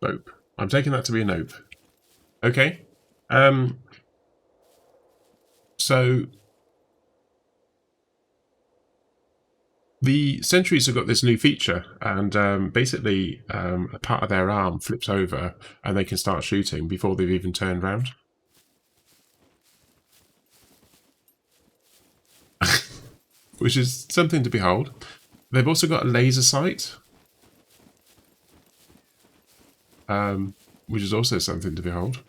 Nope. I'm taking that to be a nope. Okay. So the sentries have got this new feature, and basically a part of their arm flips over and they can start shooting before they've even turned round. Which is something to behold. They've also got a laser sight, which is also something to behold.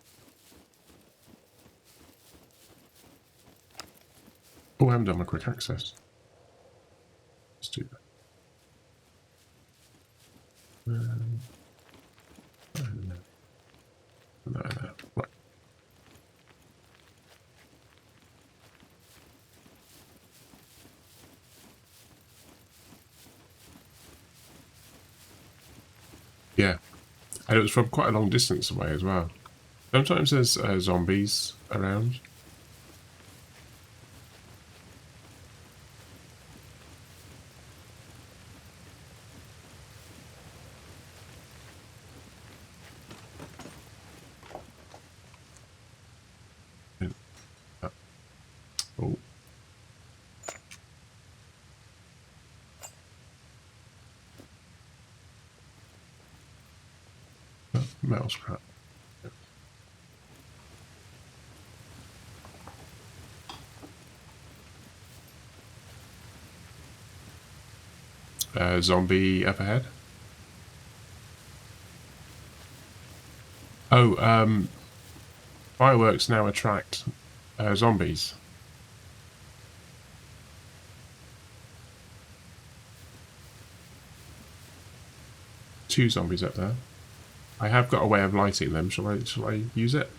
Oh, I haven't done my quick access. Let's do that. No. Right. Yeah, and it was from quite a long distance away as well. Sometimes there's zombies around. Oh. Metal scrap. Zombie up ahead. Oh, fireworks now attract zombies. Two zombies up there. I have got a way of lighting them. Shall I use it?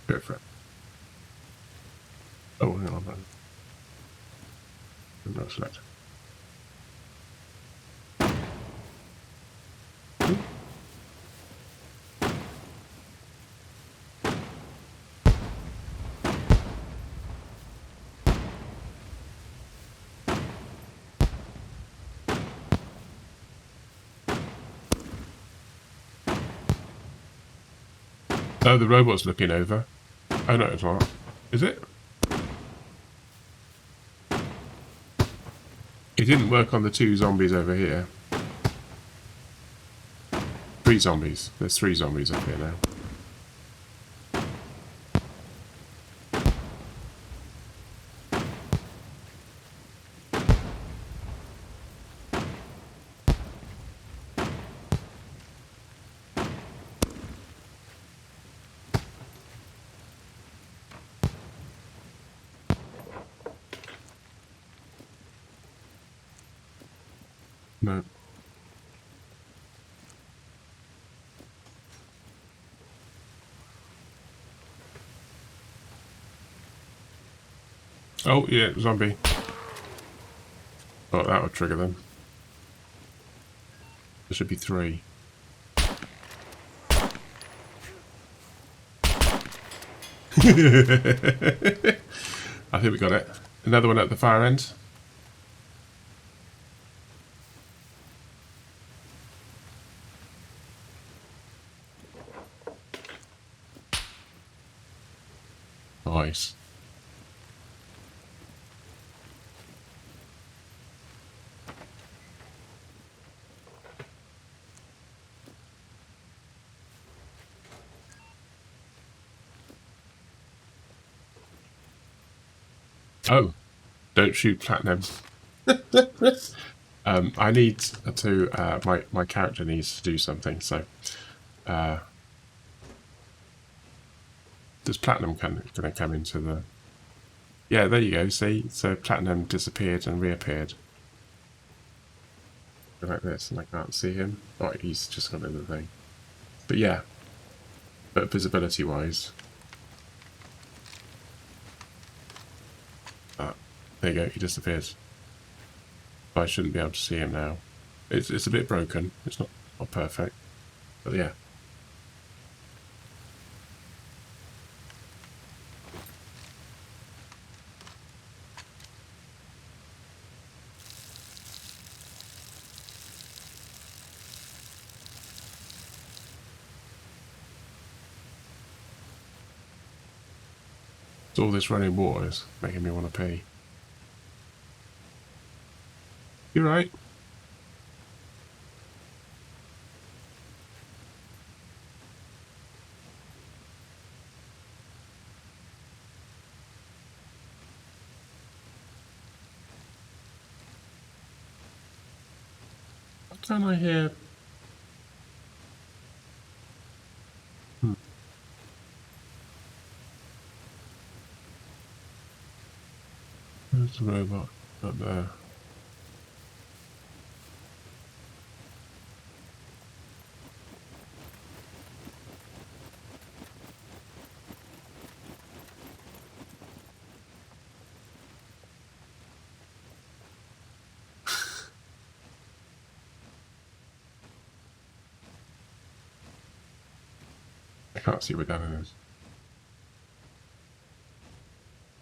Go for it. Oh, hang on. I'm not select. Oh, the robot's looking over. Oh, no, it's not. Is it? It didn't work on the two zombies over here. Three zombies. There's three zombies up here now. No. Oh, yeah, zombie. Oh, that would trigger them. There should be three. I think we got it. Another one at the far end. nice. Oh, don't shoot platinum. I need to, my character needs to do something, so, does platinum gonna come into the... Yeah, there you go, see? So platinum disappeared and reappeared. Like this, and I can't see him. Oh, he's just gone in the thing. But yeah, but visibility-wise... there you go, he disappeared. I shouldn't be able to see him now. It's a bit broken. It's not perfect, but yeah. So all this running water is making me want to pee. You right? What can I hear? There's the robot up there. I can't see where Dan is.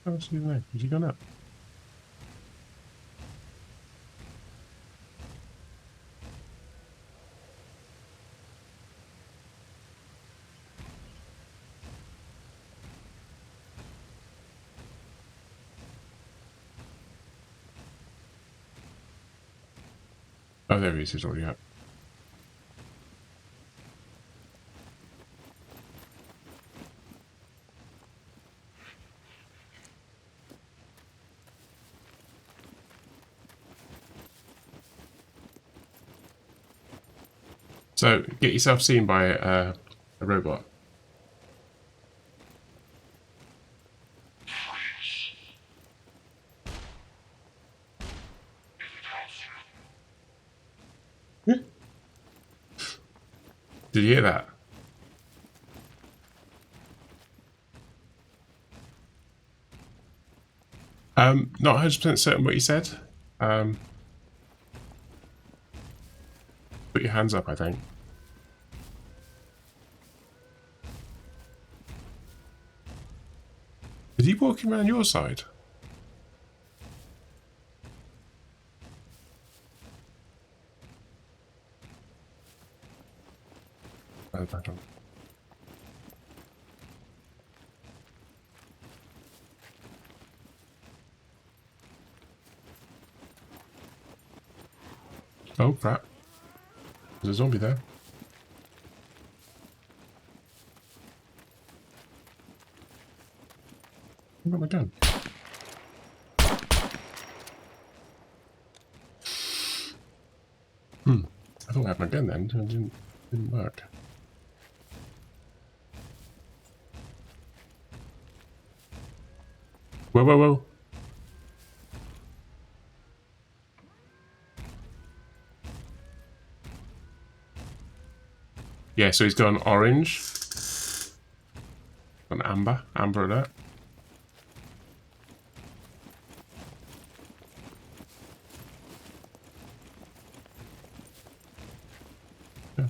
I can't see there. Has he gone up? Oh, there he is. He's already up. So, get yourself seen by a robot. Did you hear that? Not 100% certain what you said. Put your hands up, I think. Is he walking around your side? Oh, back on. Oh, crap. There's a zombie there. I've got my gun. I thought I had my gun then, and it didn't work. Whoa, whoa, whoa. Yeah, so he's gone orange. An amber alert. Yeah.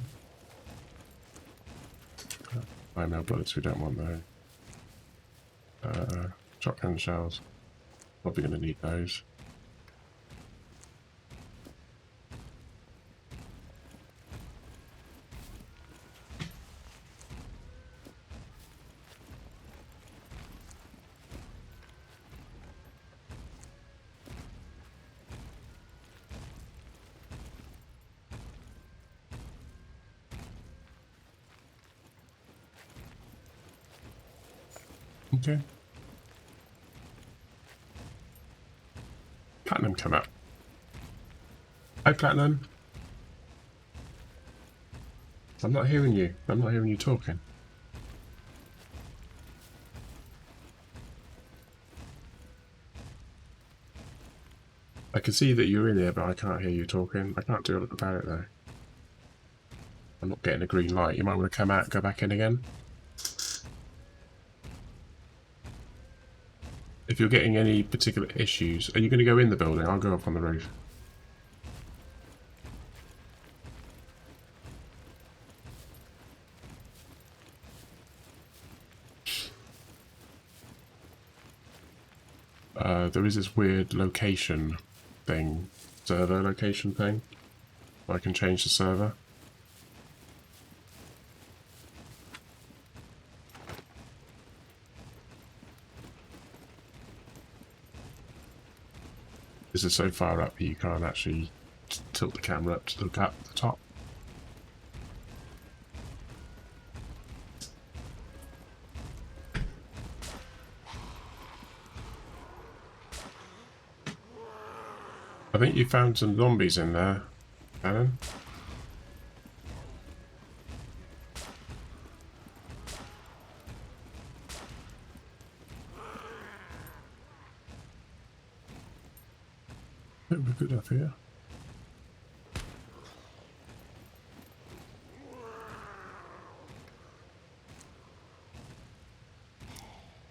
IML bullets, we don't want those. Shotgun shells. Probably going to need those. Okay. Platinum come up. Hi, Platinum. I'm not hearing you. I'm not hearing you talking. I can see that you're in here, but I can't hear you talking. I can't do anything about it, though. I'm not getting a green light. You might want to come out and go back in again. If you're getting any particular issues, are you going to go in the building? I'll go up on the roof. There is this weird location thing, server location thing. I can change the server. This is so far up you can't actually tilt the camera up to look up at the top. I think you found some zombies in there, Alan. I think we're good up here.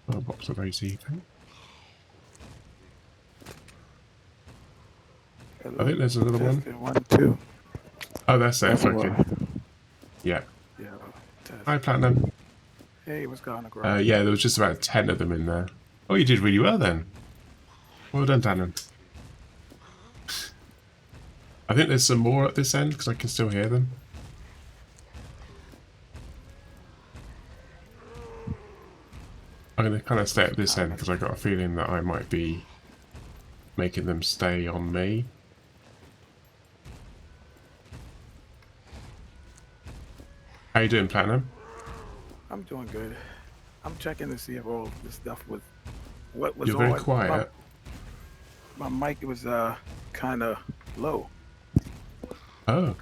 A box of AC thing. I think there's another one. 1, 2. Oh, that's there, fucking. Yeah. Yeah. Hi, Platinum. Hey, what's going on, Yeah, there was just about 10 of them in there. Oh, you did really well then. Well done, Platinum. I think there's some more at this end because I can still hear them. I'm going to kind of stay at this end because I got a feeling that I might be making them stay on me. How you doing, Platinum? I'm doing good. I'm checking to see if all this stuff was what was You're on. very quiet. My mic was kind of low. Oh.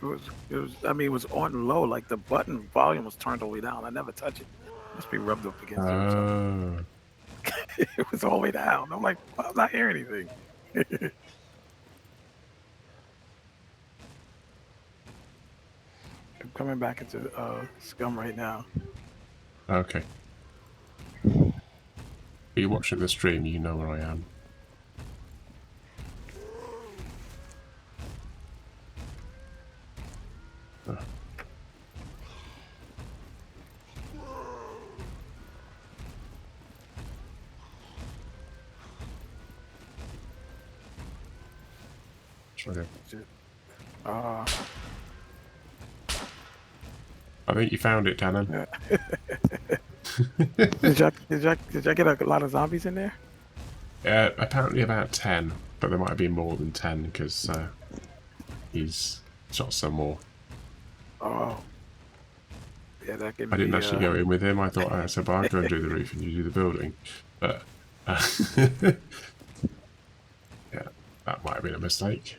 It was. I mean, it was on low. Like the button volume was turned all the way down. I never touch it. Must be rubbed up against it or something. It was all the way down. I'm like, well, I'm not hearing anything. I'm coming back into Scum right now. Okay. If you're watching the stream, you know where I am. Okay. I think you found it, Tannen. Did y'all get a lot of zombies in there? Apparently about 10, but there might have been more than 10 because he's shot some more. Oh. Yeah, that could I didn't actually go in with him. I thought I said, well, I'll go and do the roof and you do the building. But yeah, that might have been a mistake.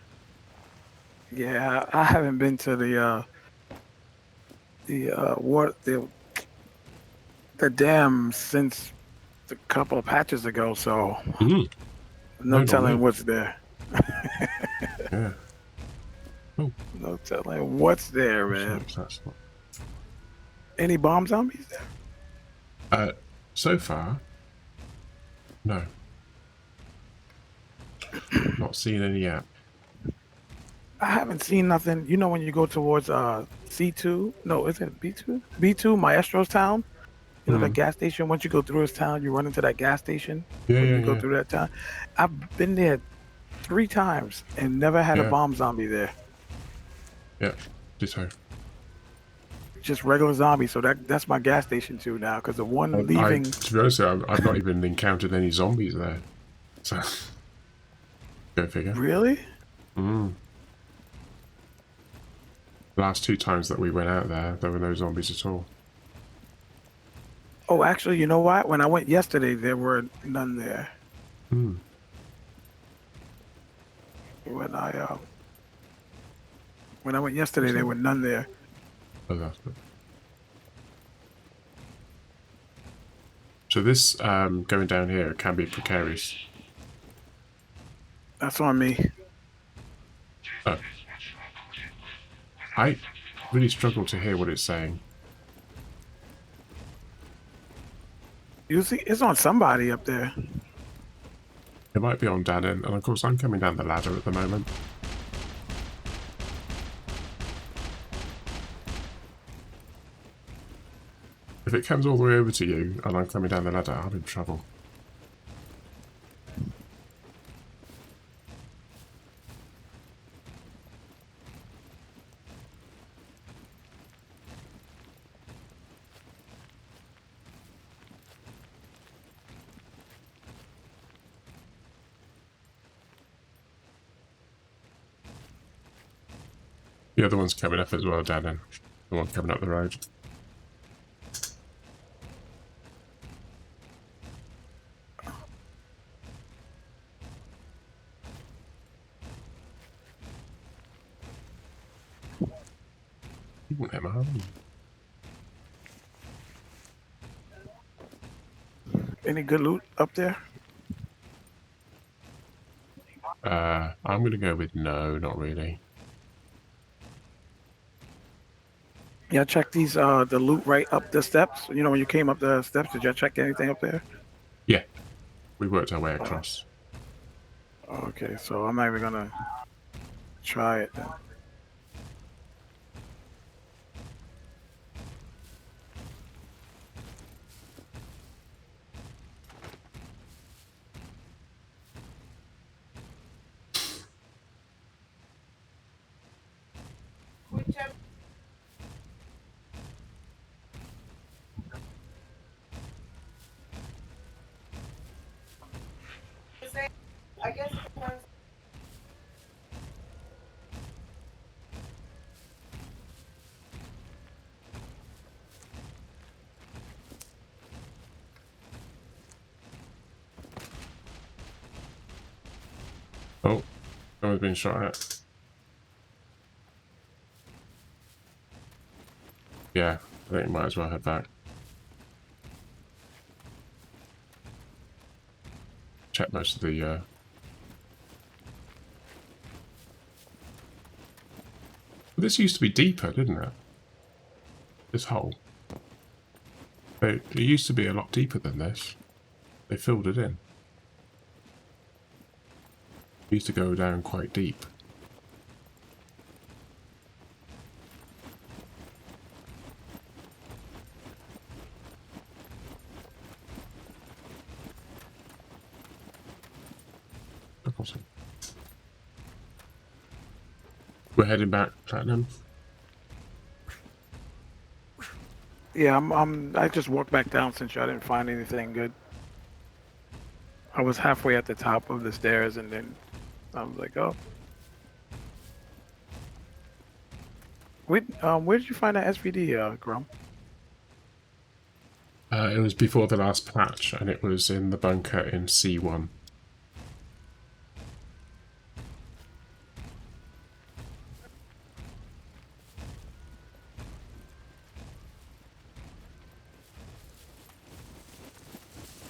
Yeah, I haven't been to the dam since a couple of patches ago, so no telling what's there. Yeah. Oh. No telling what's there, man. Any bomb zombies there? So far, no. Not seen any yet. I haven't seen nothing. You know when you go towards C2? No, is it B2? B2, Maestro's town. You know, the gas station. Once you go through his town, you run into that gas station. Yeah, you go through that town. I've been there 3 times and never had a bomb zombie there. Yeah, ditto. Just regular zombies. So that's my gas station too now, because the one leaving. To be honest, I've not even encountered any zombies there. So, go figure. Really? Last 2 times that we went out there were no zombies at all. Oh, actually, you know what? When I went yesterday, there were none there. Hmm. When I went yesterday, there were none there. Oh, that's good. So this going down here can be precarious. That's on me. Oh. I really struggle to hear what it's saying. You see, it's on somebody up there. It might be on Dannon, and of course I'm coming down the ladder at the moment. If it comes all the way over to you and I'm coming down the ladder, I'm in trouble. The other one's coming up as well, Dannon. The one coming up the road. Ooh, Emma. Any good loot up there? I'm going to go with no, not really. Yeah, check these the loot right up the steps. You know, when you came up the steps, did y'all check anything up there? Yeah, we worked our way across. Okay, so I'm not even gonna try it then. I guess Oh, someone's been shot at. Yeah, I think we might as well head back. Check most of the... This used to be deeper, didn't it? This hole. It used to be a lot deeper than this. They filled it in. It used to go down quite deep. Awesome. We're heading back, Platinum. Yeah, I just walked back down since y'all didn't find anything good. I was halfway at the top of the stairs and then I was like, oh. Where did you find that SVD, Grum? It was before the last patch, and it was in the bunker in C1.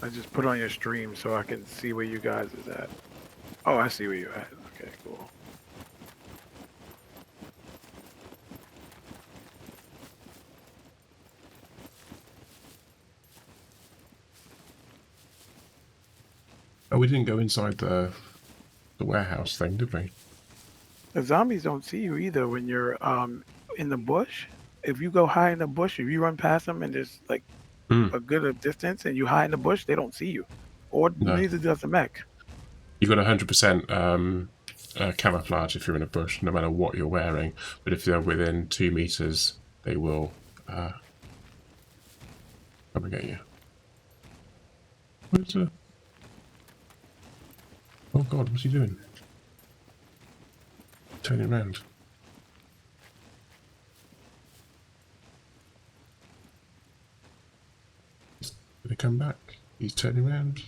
I just put on your stream so I can see where you guys is at. Oh, I see where you're at. Okay, cool. Oh, we didn't go inside the warehouse thing, did we? The zombies don't see you either when you're in the bush. If you go high in the bush, if you run past them and there's like a good distance and you hide in the bush, they don't see you. Or No. neither does the mech. You got 100% camouflage if you're in a bush, no matter what you're wearing. But if they're within 2 meters, they will come and get you. Where's the... Oh god, what's he doing? Turning around. He's come back. He's turning around.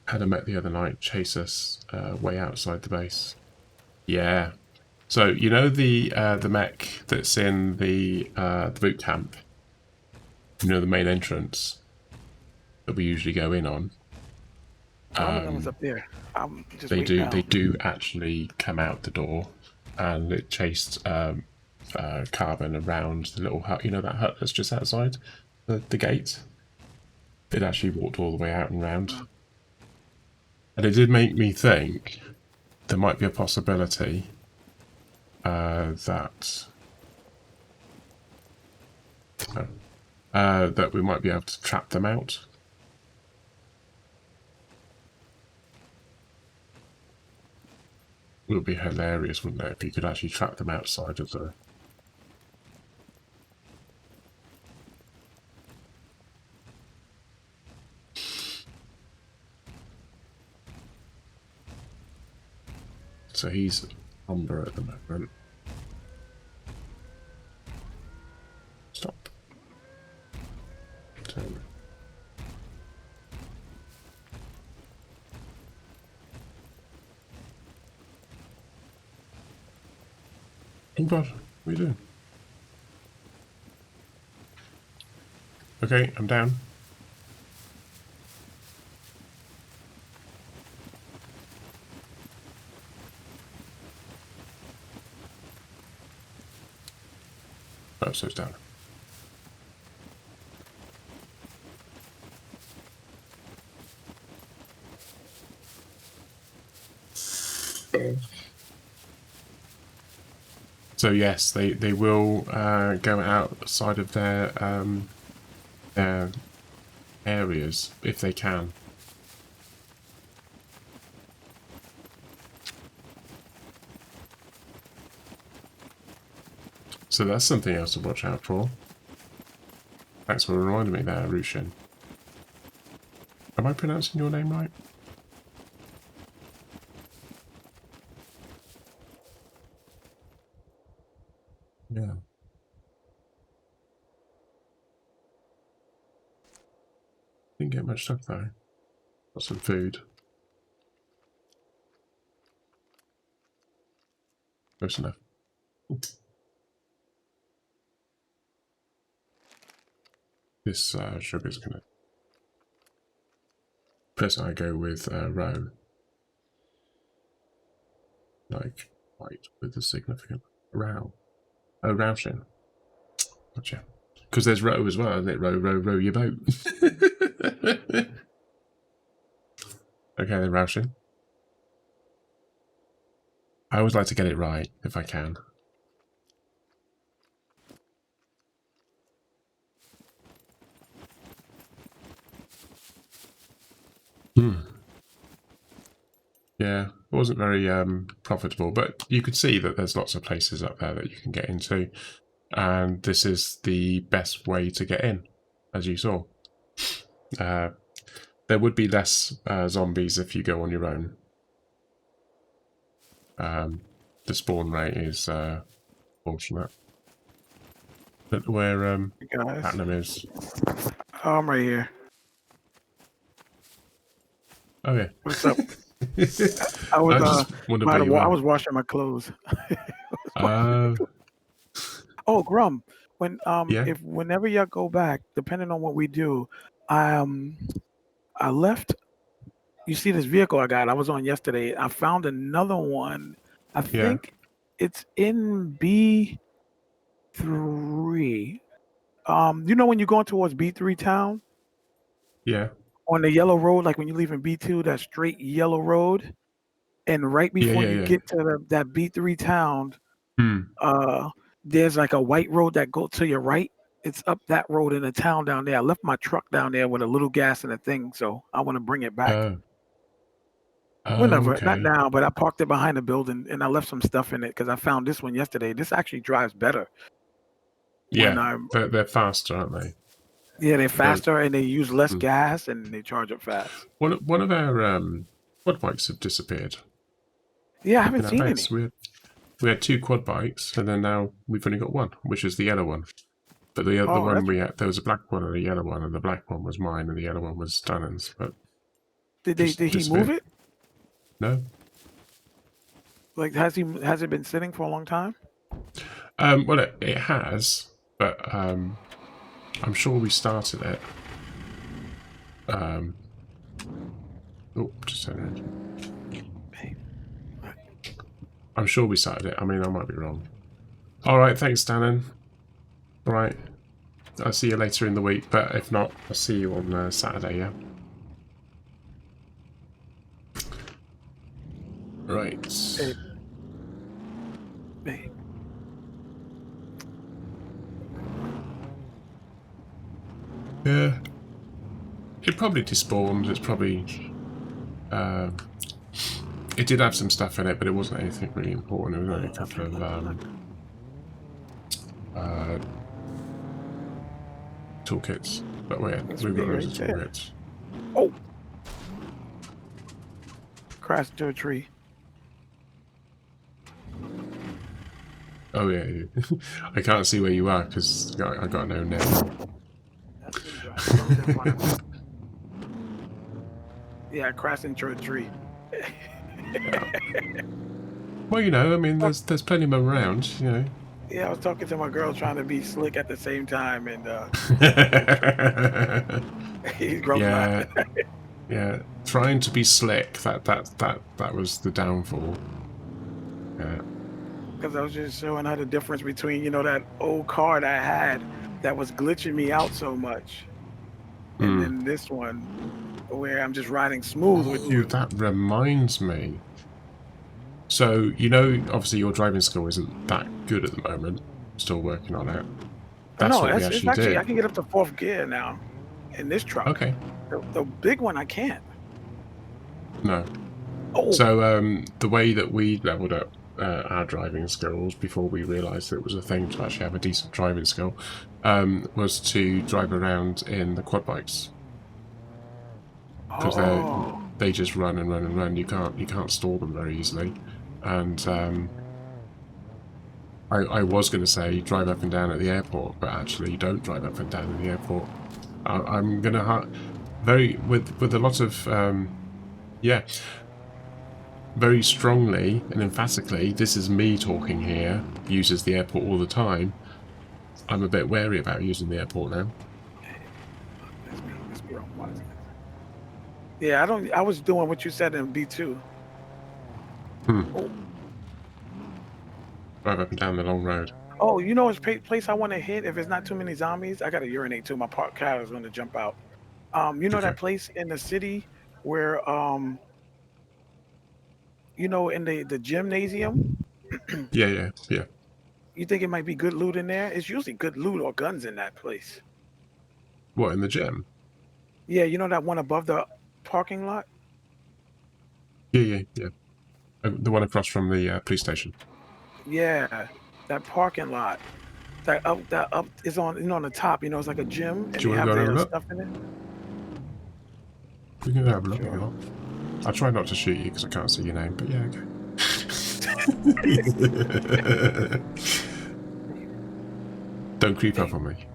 Had a mech the other night chase us way outside the base. Yeah. So you know the mech that's in the boot camp. You know, the main entrance that we usually go in on. All of them was up there. I'm just They waiting do. out. They do actually come out the door, and it chased Carbon around the little hut. You know that hut that's just outside the gate. It actually walked all the way out and round, and it did make me think there might be a possibility that that we might be able to trap them out. It would be hilarious, wouldn't it, if you could actually trap them outside of the... So he's umber at the moment. Stop. Turn. Oh god, what are you doing? Okay, I'm down. Oh, so it's down. So yes, they will go outside of their areas if they can. So that's something else to watch out for. Thanks for reminding me there, Rushin. Am I pronouncing your name right? Yeah. Didn't get much stuff though. Got some food. Close enough. This sugar's gonna... Personally, I go with roe. Like white with a significant row. Oh, Roushin. Gotcha. Because there's row as well, isn't it? Row your boat. Okay then, Roushin. I always like to get it right, if I can. Yeah, it wasn't very profitable, but you could see that there's lots of places up there that you can get into, and this is the best way to get in, as you saw. There would be less zombies if you go on your own. The spawn rate is fortunate. But where Platinum is. Oh, I'm right here. Oh yeah. What's up? I was I was washing my clothes. Oh, Grum. When yeah. whenever y'all go back, depending on what we do, I left. You see this vehicle I got? I was on yesterday. I found another one. I think it's in B3. You know when you're going towards B3 town? Yeah. On the yellow road, like when you're leaving B2, that straight yellow road, and right before you get to that B3 town, there's like a white road that goes to your right. It's up that road in the town down there. I left my truck down there with a little gas and a thing, so I want to bring it back. Whenever, not now, but I parked it behind the building and I left some stuff in it because I found this one yesterday. This actually drives better. Yeah, they're faster, aren't they? Yeah, they're faster and they use less gas and they charge up fast. One of our quad bikes have disappeared. Yeah, I haven't seen any. Weird. we had 2 quad bikes, and then now we've only got 1, which is the yellow one. But the Oh, one that's we had, there was a black one and a yellow one, and the black one was mine, and the yellow one was Stannon's. But did just he move disappeared. it? No. Like has it been sitting for a long time? Well, it has, but I'm sure we started it. Oh, just a minute. I'm sure we started it. I mean, I might be wrong. All right, thanks, Stannon. All right, I'll see you later in the week, but if not, I'll see you on Saturday, yeah? Right. Hey. Yeah. It probably despawned. It's probably... it did have some stuff in it, but it wasn't anything really important. It was only a couple of toolkits. But we've got loads of toolkits. Oh! Crashed into a tree. Oh yeah, I can't see where you are because I got no net. Yeah, I crashed into a tree. Yeah. Well, you know, I mean, there's plenty of them around, you know. Yeah, I was talking to my girl trying to be slick at the same time, and he's gross. Yeah, yeah. Trying to be slick. That was the downfall. Yeah. Because I was just showing her the difference between, you know, that old car that I had that was glitching me out so much, and then this one where I'm just riding smooth with you. That reminds me. So, you know, obviously your driving skill isn't that good at the moment. Still working on it. That's what we actually did. I can get up to 4th gear now in this truck. Okay. The big one I can't. No. Oh. So the way that we leveled up our driving skills before we realised that it was a thing to actually have a decent driving skill was to drive around in the quad bikes. Because they just run and run and run. You can't stall them very easily. And I was going to say drive up and down at the airport, but actually you don't drive up and down at the airport. I'm going to with a lot of very strongly and emphatically. This is me talking here. Uses the airport all the time. I'm a bit wary about using the airport now. Yeah, I was doing what you said in B2. Oh. Drive up and down the long road. Oh, you know which place I want to hit if it's not too many zombies? I got to urinate too. My car is going to jump out. You know that place in the city where, you know, in the gymnasium? Yeah. You think it might be good loot in there? It's usually good loot or guns in that place. What, in the gym? Yeah, you know that one above the parking lot? Yeah. The one across from the police station. Yeah, that parking lot. That up is on, you know, on the top. You know, it's like a gym, and Do you they want to have go and their have a stuff in it. We can have a look. Sure. I'll try not to shoot you because I can't see your name, but yeah, okay. Don't creep up on me.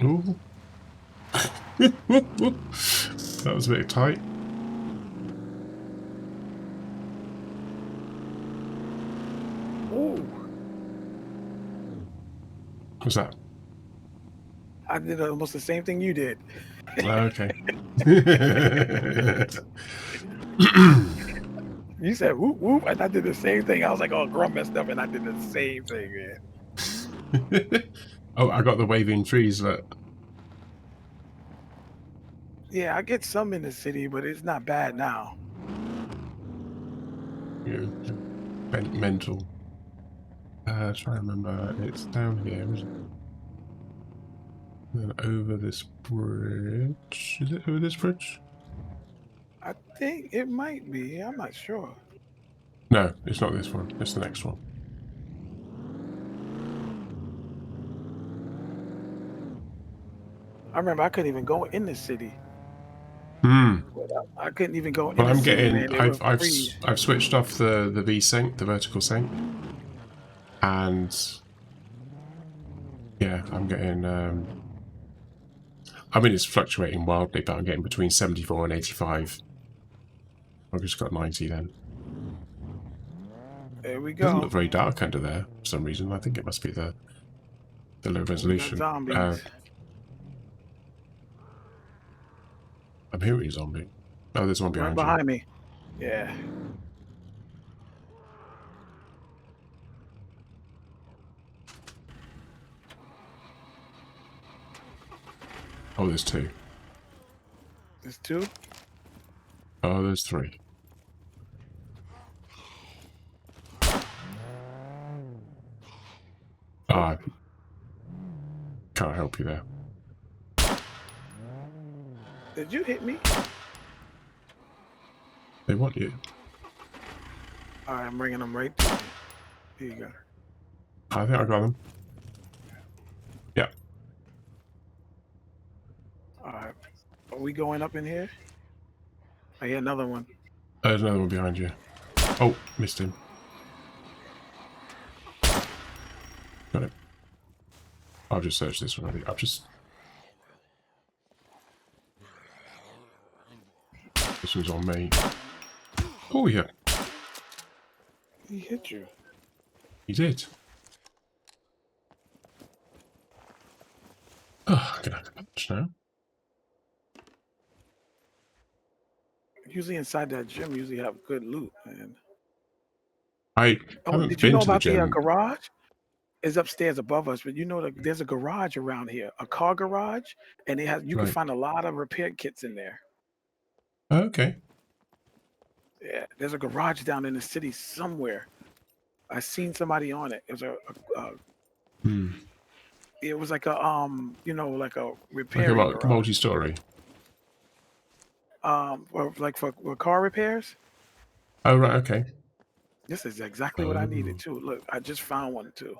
Ooh. That was a bit tight. Ooh. What's that? I did almost the same thing you did. Okay. You said whoop whoop, and I did the same thing. I was like, oh, Grum messed up, and I did the same thing, man. Oh, I got the waving trees. Look. Yeah, I get some in the city, but it's not bad now. You know, mental. Try to remember. It's down here, isn't it? Then over this bridge. Is it over this bridge? I think it might be. I'm not sure. No, it's not this one. It's the next one. I remember I couldn't even go in the city. Hmm. I couldn't even go in Well, the I'm city, getting. man. It would freeze. I've switched off the V-sync, the vertical sync, and yeah, I'm getting. I mean, it's fluctuating wildly, but I'm getting between 74 and 85. I've just got 90 then. There we It doesn't go. look very dark under there for some reason. I think it must be the low We got resolution. zombies. I'm hearing a zombie. Oh, there's one Right behind you. behind me. Yeah. Oh, there's two. There's two. Oh, there's three. Ah, can't help you there. Did you hit me? They want you. All right, I'm bringing them right to you. Here you go. I think I got them. Yeah. All right. Are we going up in here? I hear another one. There's another one behind you. Oh, missed him. Got it. I'll just search this one. I'll just. This one's on me. Oh, yeah. He hit you. He did. Oh, I'm gonna have to punch now. Usually inside that gym, usually have good loot, man. I Oh, haven't did you been know to the about the gym. garage? It's upstairs above us, but you know there's a garage around here, a car garage, and it has you can Right. find a lot of repair kits in there. Oh, okay. Yeah, there's a garage down in the city somewhere. I seen somebody on it. It was Hmm. it was like a like a Like repairing a garage. multi-story. For car repairs. Oh, right. Okay. This is exactly what I needed too. Look, I just found one too.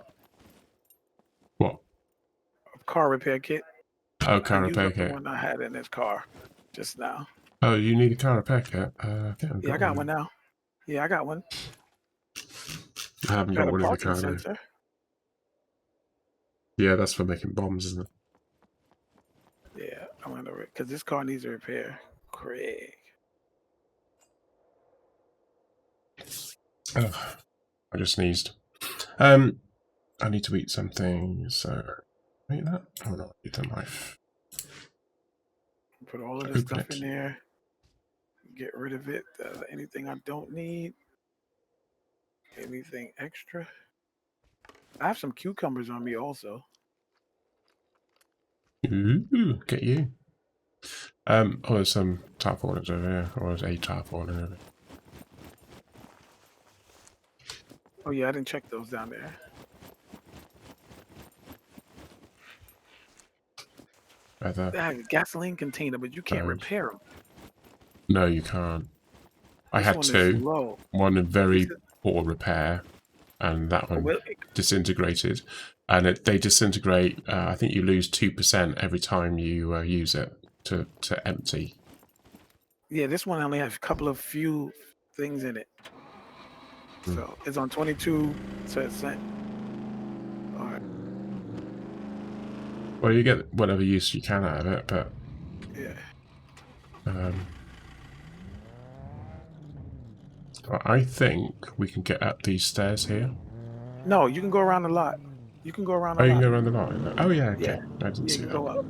What? A car repair kit. Oh, I car used repair up the kit. one I had in this car just now. Oh, you need a car repair kit? I think I've Yeah, I got got one now. Yeah, I got one. I haven't Got got a one in the parking car now. sensor. Yeah, that's for making bombs, isn't it? Yeah, I went over it because this car needs a repair. Craig. Oh, I just sneezed. I need to eat something, so eat that. Oh no, eat the knife. Put all of this Open stuff it. in there. Get rid of it. Anything I don't need. Anything extra. I have some cucumbers on me also. Ooh, get you. Oh, there's some tarpaulins over here, or there's a tarpaulin over here. Oh yeah, I didn't check those down there. Either. They have a gasoline container, but you can't Those. repair them. No, you can't. I This had one is two. low. One in very poor repair, and that one disintegrated. And they disintegrate. I think you lose 2% every time you use it to empty. Yeah, this one only has a couple of few things in it. So it's on 22%. All right. Well, you get whatever use you can out of it, but yeah. I think we can get up these stairs here. No, you can go around the lot. You can go around the lot. You can go around the lot. Oh yeah, okay. Yeah. I didn't see you that. Go up.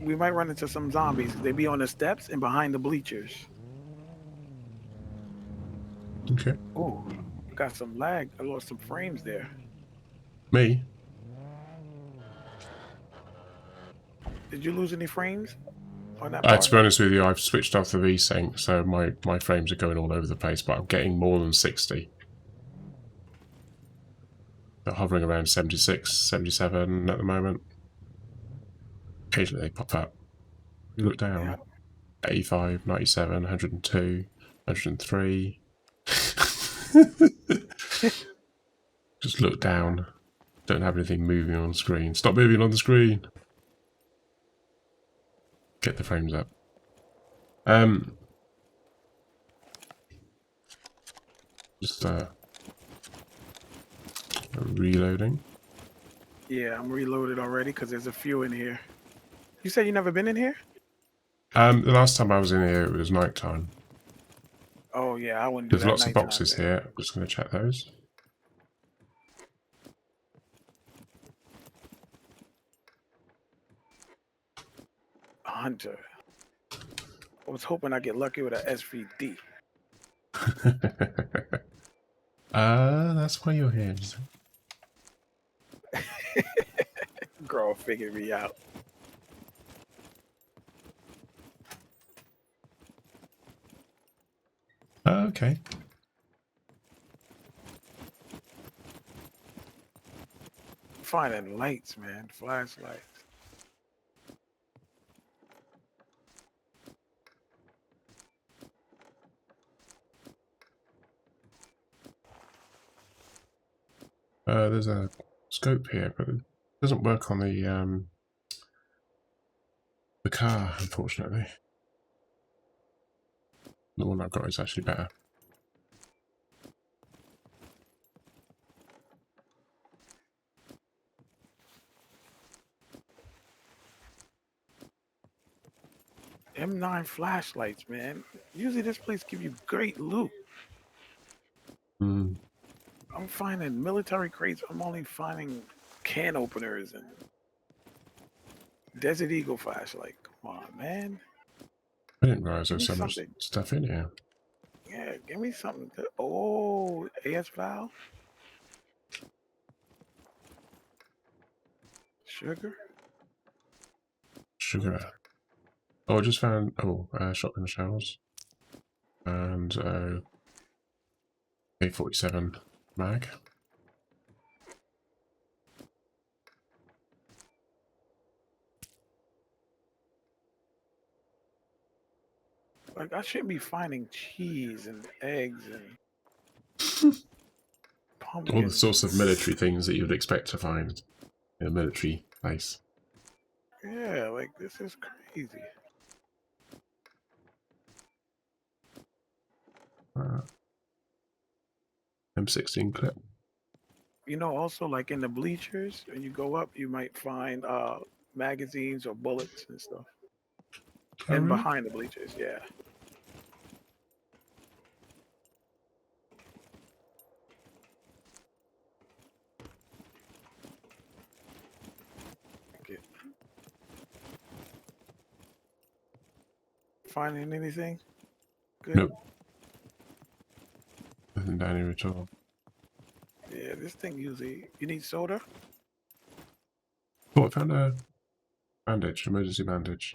We might run into some zombies. They be on the steps and behind the bleachers. Okay. Oh, got some lag. I lost some frames there. Me? Did you lose any frames on that To part? be honest with you, I've switched off the VSync, so my frames are going all over the place, but I'm getting more than 60. They're hovering around 76, 77 at the moment. Occasionally they pop up. You look down. Yeah. 85, 97, 102, 103. Just look down. Don't have anything moving on screen. Stop moving on the screen. Get the frames up. Just reloading. Yeah, I'm reloaded already because there's a few in here. You said you never been in here? The last time I was in here, it was nighttime. Oh yeah, I wouldn't do There's that lots of nighttime boxes thing. here. I'm just going to check those. Hunter. I was hoping I'd get lucky with a SVD. That's why you're here. Girl figured me out. Okay. Finding lights, man. Flashlights. There's a scope here, but it doesn't work on the car, unfortunately. The one I've got is actually better. M9 flashlights, man. Usually this place give you great loot. Mm. I'm finding military crates. I'm only finding can openers and Desert Eagle flashlight. Come on, man. I didn't realize there was Give so me much something. stuff in here. Yeah, give me something. Oh, AS valve. Sugar. Sugar. Oh, I just found shotgun shells and A47 mag. Like I shouldn't be finding cheese and eggs and pumpkins. All the sorts of military things that you'd expect to find in a military place. Yeah, like this is crazy. M16 clip. You know, also like in the bleachers, when you go up, you might find magazines or bullets and stuff. Oh, And really? behind the bleachers, yeah. Okay. Finding anything? Good. Nope. Nothing down here at all. Yeah, this thing usually. You need soda? Oh, I found a bandage, emergency bandage.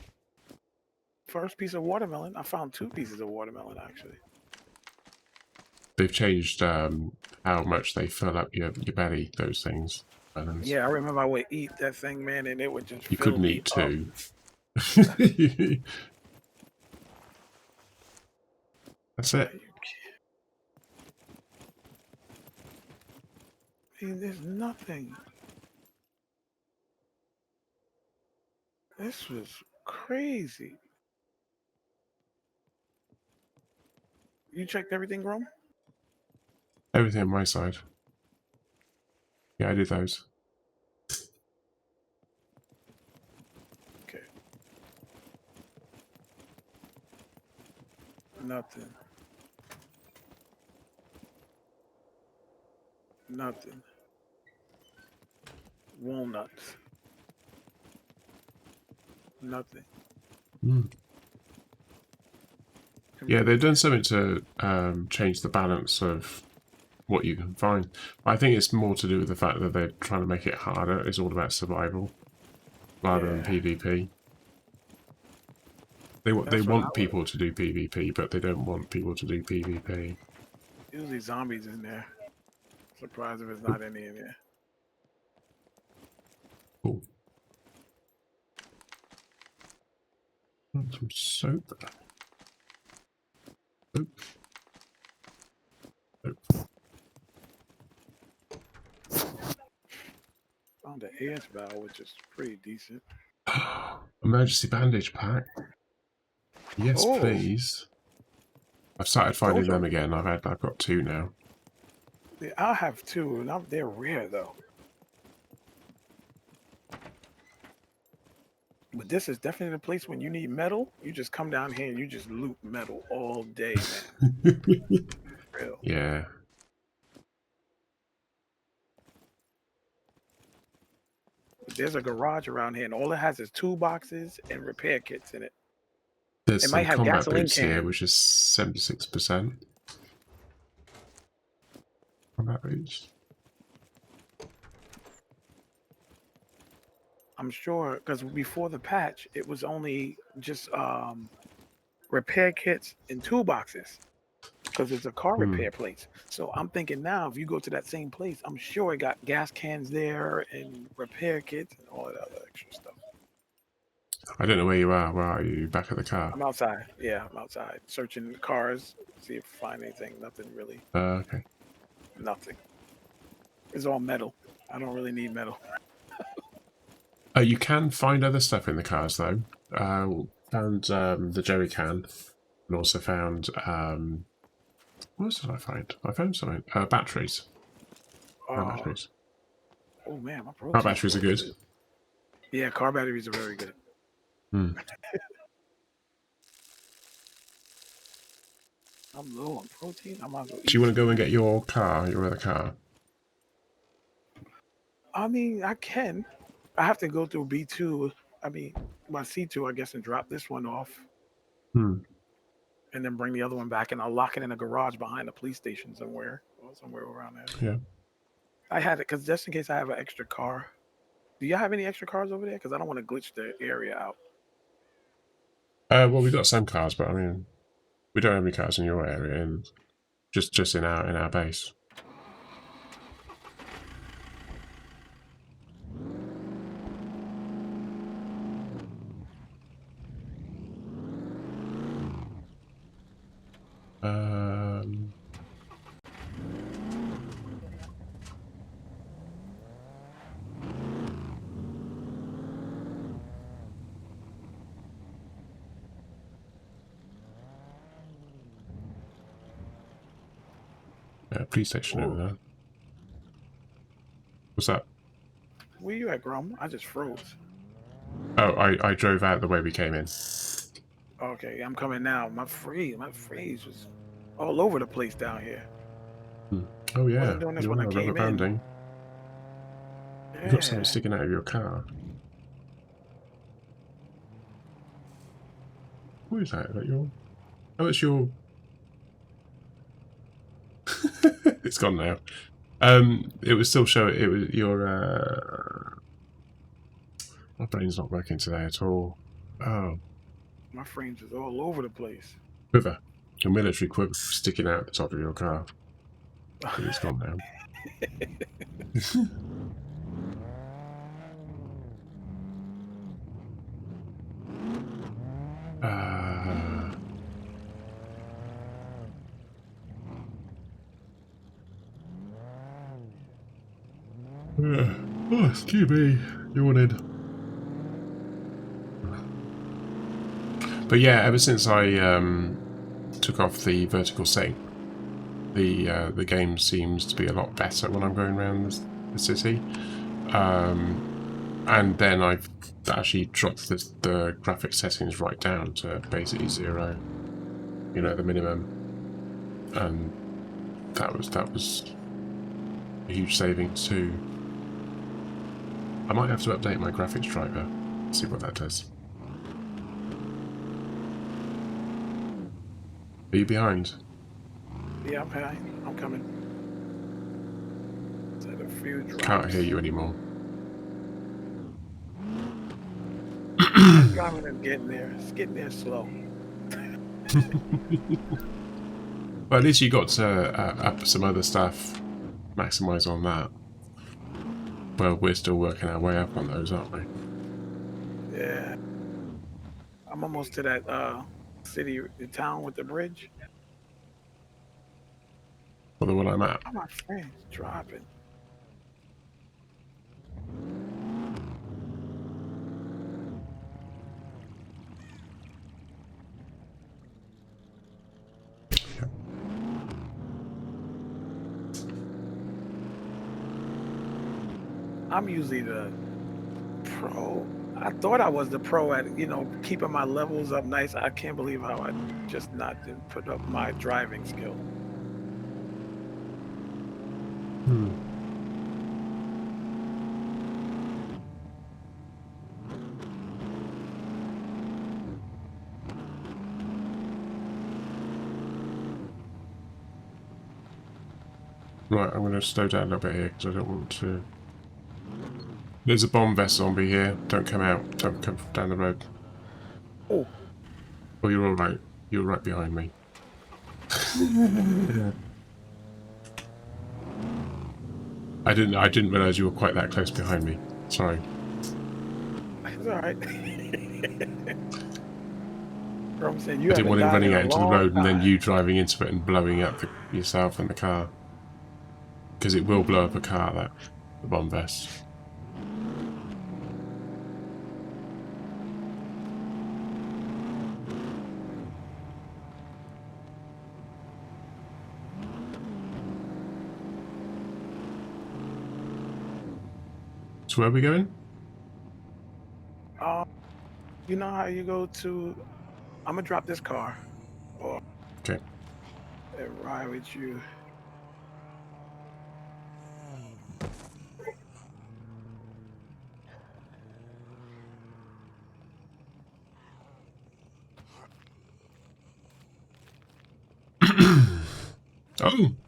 First piece of watermelon. I found 2 pieces of watermelon actually. They've changed how much they fill up your belly, those things. Melons. Yeah, I remember I would eat that thing, man, and it would just You fill couldn't me eat up. 2. That's it. I mean, there's nothing. This was crazy. You checked everything, Rome? Everything on my side. Yeah, I did those. Okay. Nothing. Nothing. Walnuts. Nothing. Mm. Yeah, they've done something to change the balance of what you can find. I think it's more to do with the fact that they're trying to make it harder. It's all about survival rather than PvP. They That's what I want would. people to do PvP, but they don't want people to do PvP. Usually zombies in there. Surprised if it's not any in there. Cool. Want some soap. Found the AS valve, which is pretty decent. Emergency bandage pack. Yes, Oh, please. I've started finding those them are. again. I've got 2 now. Yeah, I'll have 2, and they're rare though. But this is definitely the place when you need metal. You just come down here and you just loot metal all day, man. Real. Yeah. There's a garage around here, and all it has is toolboxes and repair kits in it. There's It some might have combat gasoline boots here, cannons. which is 76%. Combat boots. I'm sure because before the patch, it was only just repair kits and toolboxes because it's a car repair place. So I'm thinking now, if you go to that same place, I'm sure it got gas cans there and repair kits and all that other extra stuff. I don't know where you are. Where are you? Back at the car? I'm outside. Yeah, I'm outside searching the cars, see if I find anything. Nothing really. Okay. Nothing. It's all metal. I don't really need metal. You can find other stuff in the cars, though. Found the jerry can, and also found what else did I find? I found something. Batteries. Batteries. Oh man, my Car protein. batteries are good. Yeah, car batteries are very good. I'm low on protein. I might as well eat. Do you want to go and get your car, your other car? I mean, I can. I have to go through B2. I mean, my C2, I guess, and drop this one off. And then bring the other one back, and I'll lock it in a garage behind the police station somewhere, or somewhere around there. Yeah. I had it because just in case I have an extra car. Do you have any extra cars over there? Because I don't want to glitch the area out. Well, we've got some cars, but I mean, we don't have any cars in your area, and just in our base. Police station over there. What's that? Where you at, Grum? I just froze. Oh, I drove out the way we came in. Okay, I'm coming now. My freeze was all over the place down here. Oh yeah, Wasn't doing this you when I are came rubber banding. in. You've got something sticking out of your car. What is that? Is that your? Oh, it's your. It's gone now. It was still showing. It was your. My brain's not working today at all. Oh. My frames is all over the place. Quiver. Your military quiver sticking out the top of your car. It's gone now. Oh, excuse me. Yawning. But yeah, ever since I took off the vertical sync, the game seems to be a lot better when I'm going around the city. And then I've actually dropped the graphic settings right down to basically 0, you know, the minimum, and that was a huge savings too. I might have to update my graphics driver, see what that does. Are you behind? Yeah, I'm behind. I'm coming. Said a few drops. Can't hear you anymore. driving is getting there. It's getting there slow. But at least you got to up some other stuff, maximise on that. Well, we're still working our way up on those, aren't we? Yeah. I'm almost to that city, the town with the bridge. For the one I'm at. How my friends dropping? I'm usually the pro. I thought I was the pro at, keeping my levels up nice. I can't believe how I just not didn't put up my driving skill. Right, I'm going to slow down a little bit here because I don't want to... There's a bomb vest zombie here. Don't come out. Don't come down the road. Oh. Oh, you're all right. You're right behind me. I didn't realise you were quite that close behind me. Sorry. It's all right. Bro, saying you I didn't want him running out into the road and then time. you driving into it and blowing up yourself and the car. Because it will blow up a car, the bomb vest. So where are we going? You know how you go to... I'm going to drop this car. Okay. And ride with you.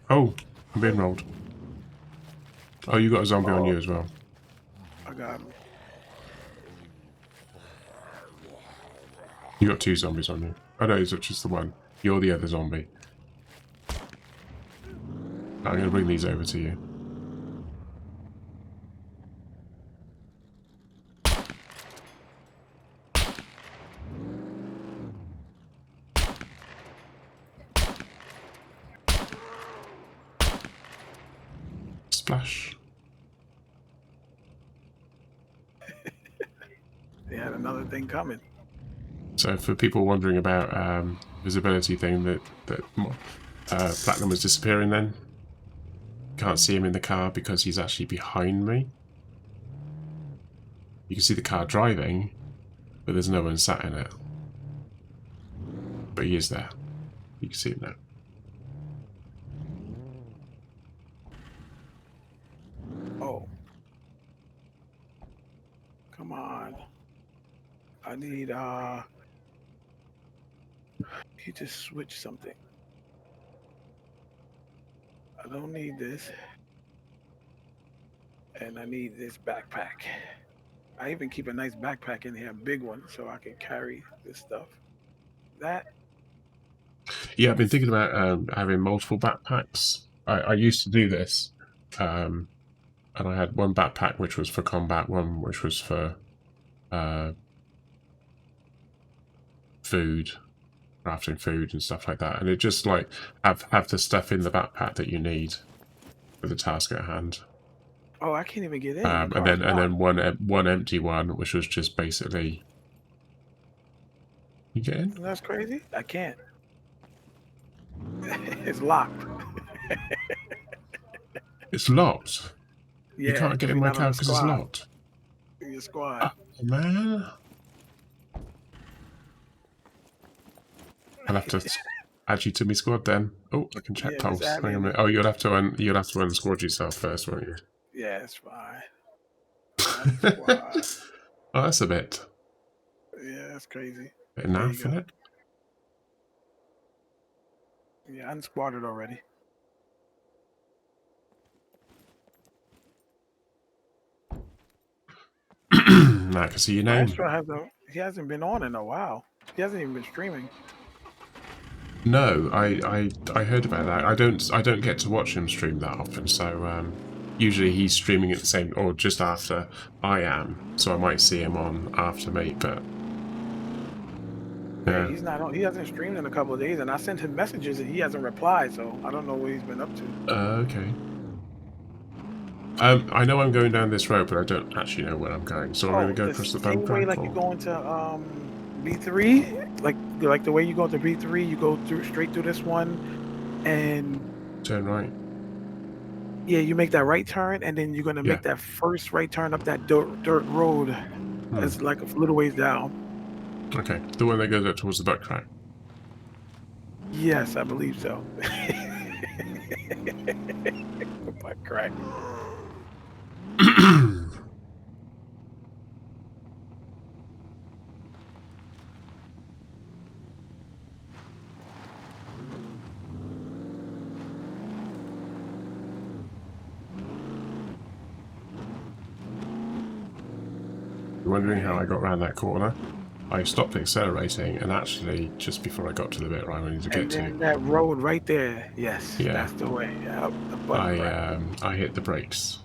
Oh, I'm being rolled. Oh, you got a zombie on you as well. I got him. You got 2 zombies on you. Oh no, it's just the one. You're the other zombie. I'm going to bring these over to you. Splash. They had another thing coming. So for people wondering about visibility thing, that Platinum was disappearing then. Can't see him in the car because he's actually behind me. You can see the car driving, but there's no one sat in it. But he is there. You can see him now. Oh. Come on. I need, he just switched something. I don't need this. And I need this backpack. I even keep a nice backpack in here, a big one, so I can carry this stuff. That. Yeah, I've been thinking about having multiple backpacks. I used to do this. And I had one backpack which was for combat, one which was for food, crafting food and stuff like that. And it just like have the stuff in the backpack that you need for the task at hand. Oh, I can't even get in. And then one empty one, which was just basically. You get in? That's crazy. I can't. It's locked. It's locked. Yeah, you can't get in my car because it's locked. Your squad. Oh, man. I'll have to add you to my squad then. Oh, I can check pulse. Hang on a minute. Oh, you'll have to unsquad yourself first, won't you? Yeah, it's fine. Oh, that's a bit. Yeah, that's crazy. Bit enough, isn't it? Yeah, unsquatted already. Now I can see your name. Maestro has a he hasn't been on in a while. He hasn't even been streaming. No, I heard about that. I don't get to watch him stream that often, so usually he's streaming at the same or just after I am, so I might see him on after me, but Yeah, he's not on. He hasn't streamed in a couple of days, and I sent him messages and he hasn't replied. So I don't know what he's been up to. Okay. I know I'm going down this road, but I don't actually know where I'm going, so I'm going to go The across the same bump way track. like you go into B3, like the way you go to B3, you go through straight through this one, and Turn right. yeah, you make that right turn, and then you're gonna make that first right turn up that dirt road. It's like a little ways down. Okay, the one that goes up towards the buck track. Yes, I believe so. Butt crack. Wondering how I got around that corner. I stopped accelerating, and actually, just before I got to the bit where I wanted to get to, that road right there. Yes, yeah, that's the way. Yep, the butt crack. I hit the brakes.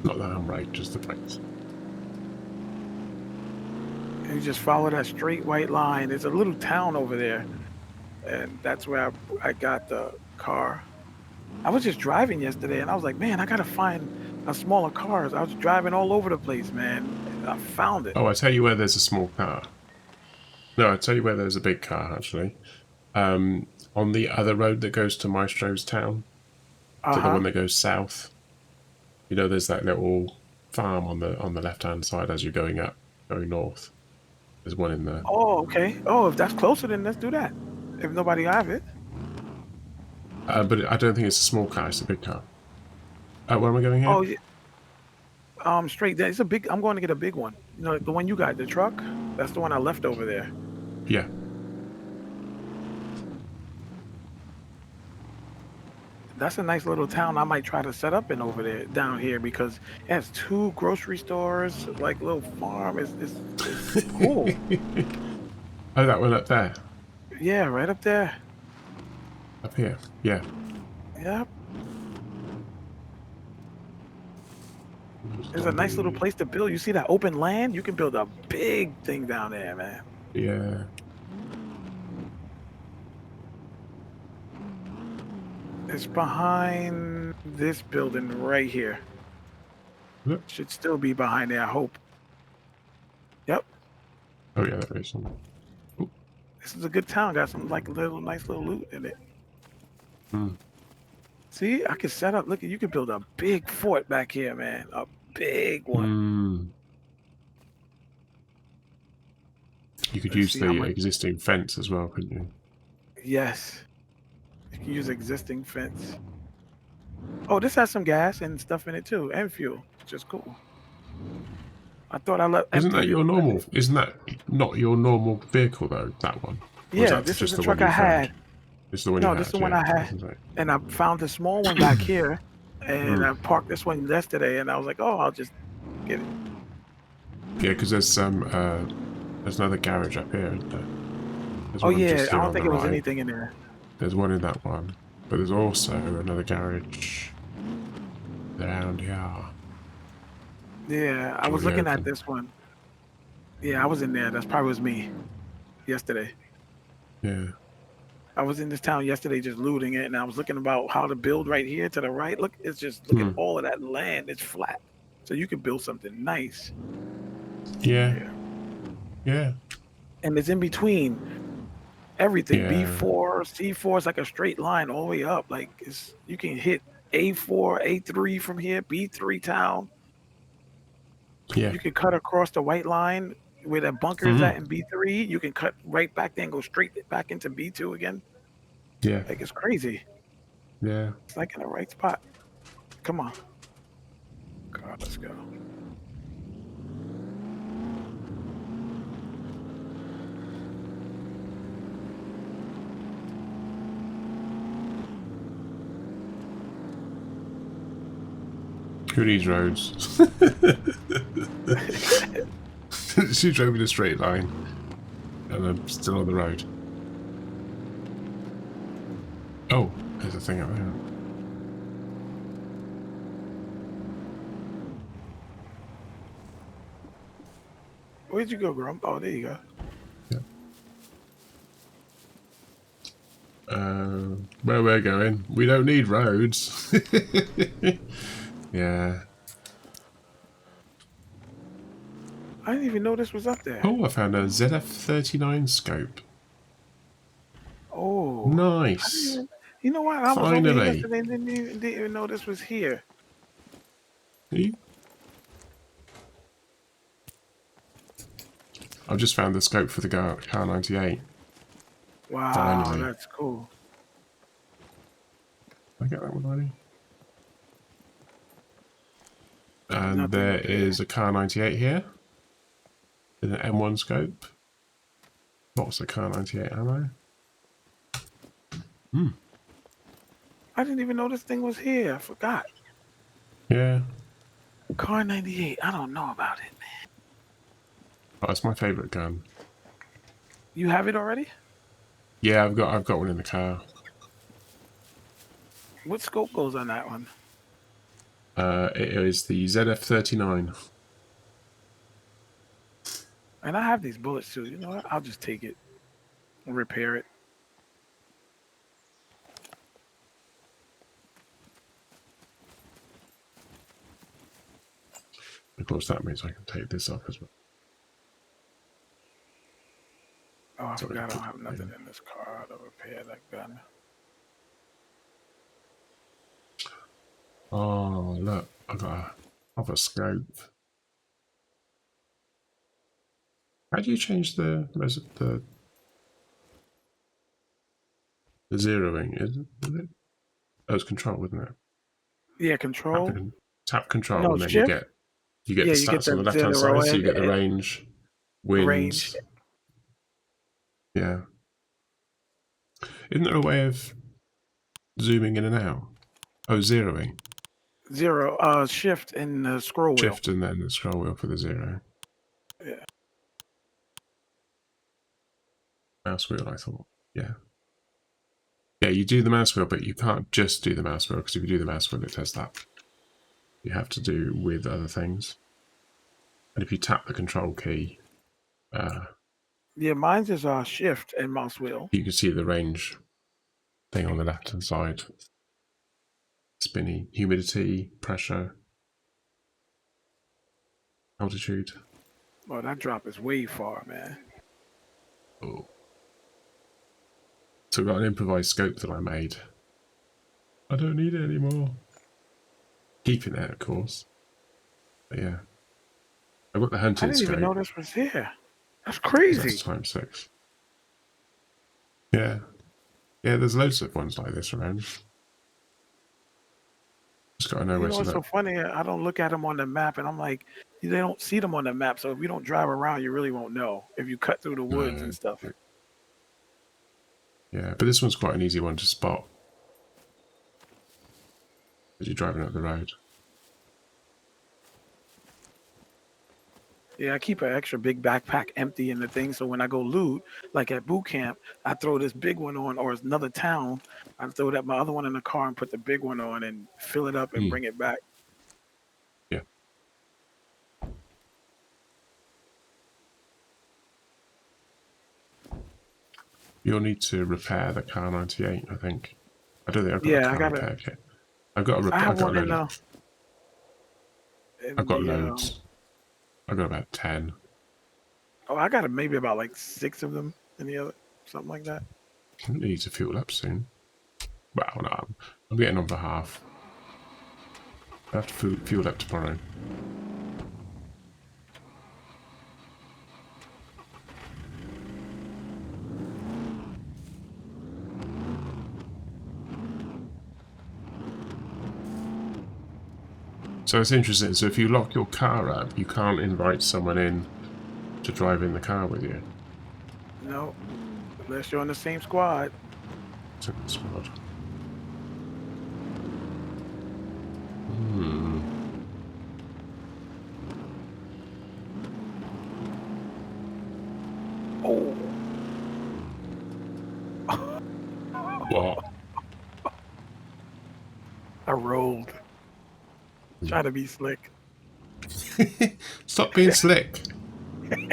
Not the handbrake, just the brakes. And you just follow that straight white line. There's a little town over there, and that's where I got the car. I was just driving yesterday, and I was like, man, I gotta find a smaller cars. I was driving all over the place, man. And I found it. Oh, I tell you where there's a small car. No, I tell you where there's a big car, actually. On the other road that goes to Maestro's town, so the one that goes south. You know, there's that little farm on the left-hand side as you're going north. There's one in there. Oh, okay. Oh, if that's closer, then let's do that. If nobody have it. But I don't think it's a small car, it's a big car. Where am I going here? Oh, yeah. Straight there. It's a big. I'm going to get a big one. You know, the one you got, the truck. That's the one I left over there. Yeah. That's a nice little town. I might try to set up in over there down here because it has 2 grocery stores, like little farm. It's cool. Oh, that one up there. Yeah, right up there. Up here. Yeah. Yep. There's a nice little place to build. You see that open land? You can build a big thing down there, man. Yeah. It's behind this building right here. Yep. Should still be behind there, I hope. Yep. Oh yeah, there is. Ooh. This is a good town. Got some like nice little loot in it. See, I can set up. Look, you can build a big fort back here, man. A big one. You could use the existing fence as well, couldn't you? Yes. You can use existing fence. Oh, this has some gas and stuff in it too, and fuel, which is cool. I thought I let. Isn't that your normal? Isn't that not your normal vehicle though? That one. Yeah, this is the truck I had. This is the one. No, this is the one I had, and I found the small one back here, and I parked this one yesterday, and I was like, oh, I'll just get it. Yeah, because there's another garage up here. Isn't there? Oh yeah, I don't think it was anything in there. There's one in that one, but there's also another garage down here. Yeah, I was looking at this one. Yeah, I was in there. That's probably was me yesterday. Yeah. I was in this town yesterday just looting it, and I was looking about how to build right here to the right. Look, it's just look at all of that land. It's flat, so you can build something nice. Yeah. Yeah. And it's in between everything. Yeah. B4, C4 is like a straight line all the way up. Like you can hit A4, A3 from here. B3 town. Yeah. You can cut across the white line where that bunker is at in B3. You can cut right back there and go straight back into B2 again. Yeah. Like it's crazy. Yeah. It's like in the right spot. Come on. God, let's go. Who needs roads? She drove in a straight line, and I'm still on the road. Oh, there's a thing up there. Where'd you go, Grump? Oh, there you go. Where we're going, we don't need roads. Yeah. I didn't even know this was up there. Oh, I found a ZF-39 scope. Oh, Nice. you know what? I was over here Finally. yesterday and didn't even know this was here. I've just found the scope for the car 98. Wow, Finally. that's cool. Did I get that one already? And Nothing there up there. is a car 98 here. With an M1 scope. What's a car 98 ammo? I didn't even know this thing was here. I forgot. Yeah. Car 98. I don't know about it. Oh, it's my favourite gun. You have it already? Yeah, I've got one in the car. What scope goes on that one? It is the ZF-39. And I have these bullets too. You know what? I'll just take it and repair it. Of course, that means I can take this off as well. Oh, I Sorry, forgot I don't have nothing in this car to repair that gun. Oh, look, I got a scope. How do you change the zeroing? Is it? Oh, it's control, isn't it? Yeah, control. Tap control, No, and then shift. you get the stats on the left hand side. So you get the range, wins. Yeah. Isn't there a way of zooming in and out? Oh, zeroing. Zero. Shift and the scroll wheel. Shift and then the scroll wheel for the zero. Yeah. Mouse wheel, I thought. Yeah. Yeah, you do the mouse wheel, but you can't just do the mouse wheel, because if you do the mouse wheel, it does that. You have to do with other things. And if you tap the control key, yeah, mine's is shift and mouse wheel. you can see the range thing on the left hand side. Spinny, humidity, pressure, altitude. Well, that drop is way far, man. Oh. So I've got an improvised scope that I made. I don't need it anymore. Keeping it, of course. But yeah. I've got the hunting I didn't scope. even know this was here. That's crazy. That's ×6. Yeah. Yeah, there's loads of ones like this around. Just got to know where to What's look. so funny? I don't look at them on the map, and I'm like, they don't see them on the map. So if you don't drive around, you really won't know if you cut through the woods and stuff. Yeah, but this one's quite an easy one to spot as you're driving up the road. Yeah, I keep an extra big backpack empty in the thing, so when I go loot, like at boot camp, I throw this big one on, or it's another town, I throw that my other one in the car and put the big one on and fill it up and bring it back. Yeah. You'll need to repair the car 98, I think. I don't think I've got a car repair kit. I've got a repair. I've got loads. I've got loads. I've got about 10. Oh, I got maybe about like 6 of them in the other, something like that. I need to fuel up soon. Well, no, I'm getting on for half. I have to fuel up tomorrow. So it's interesting. So if you lock your car up, you can't invite someone in to drive in the car with you. No, unless you're on the same squad. Squad. Oh. What? I rolled. Trying to be slick. Stop being slick. I'm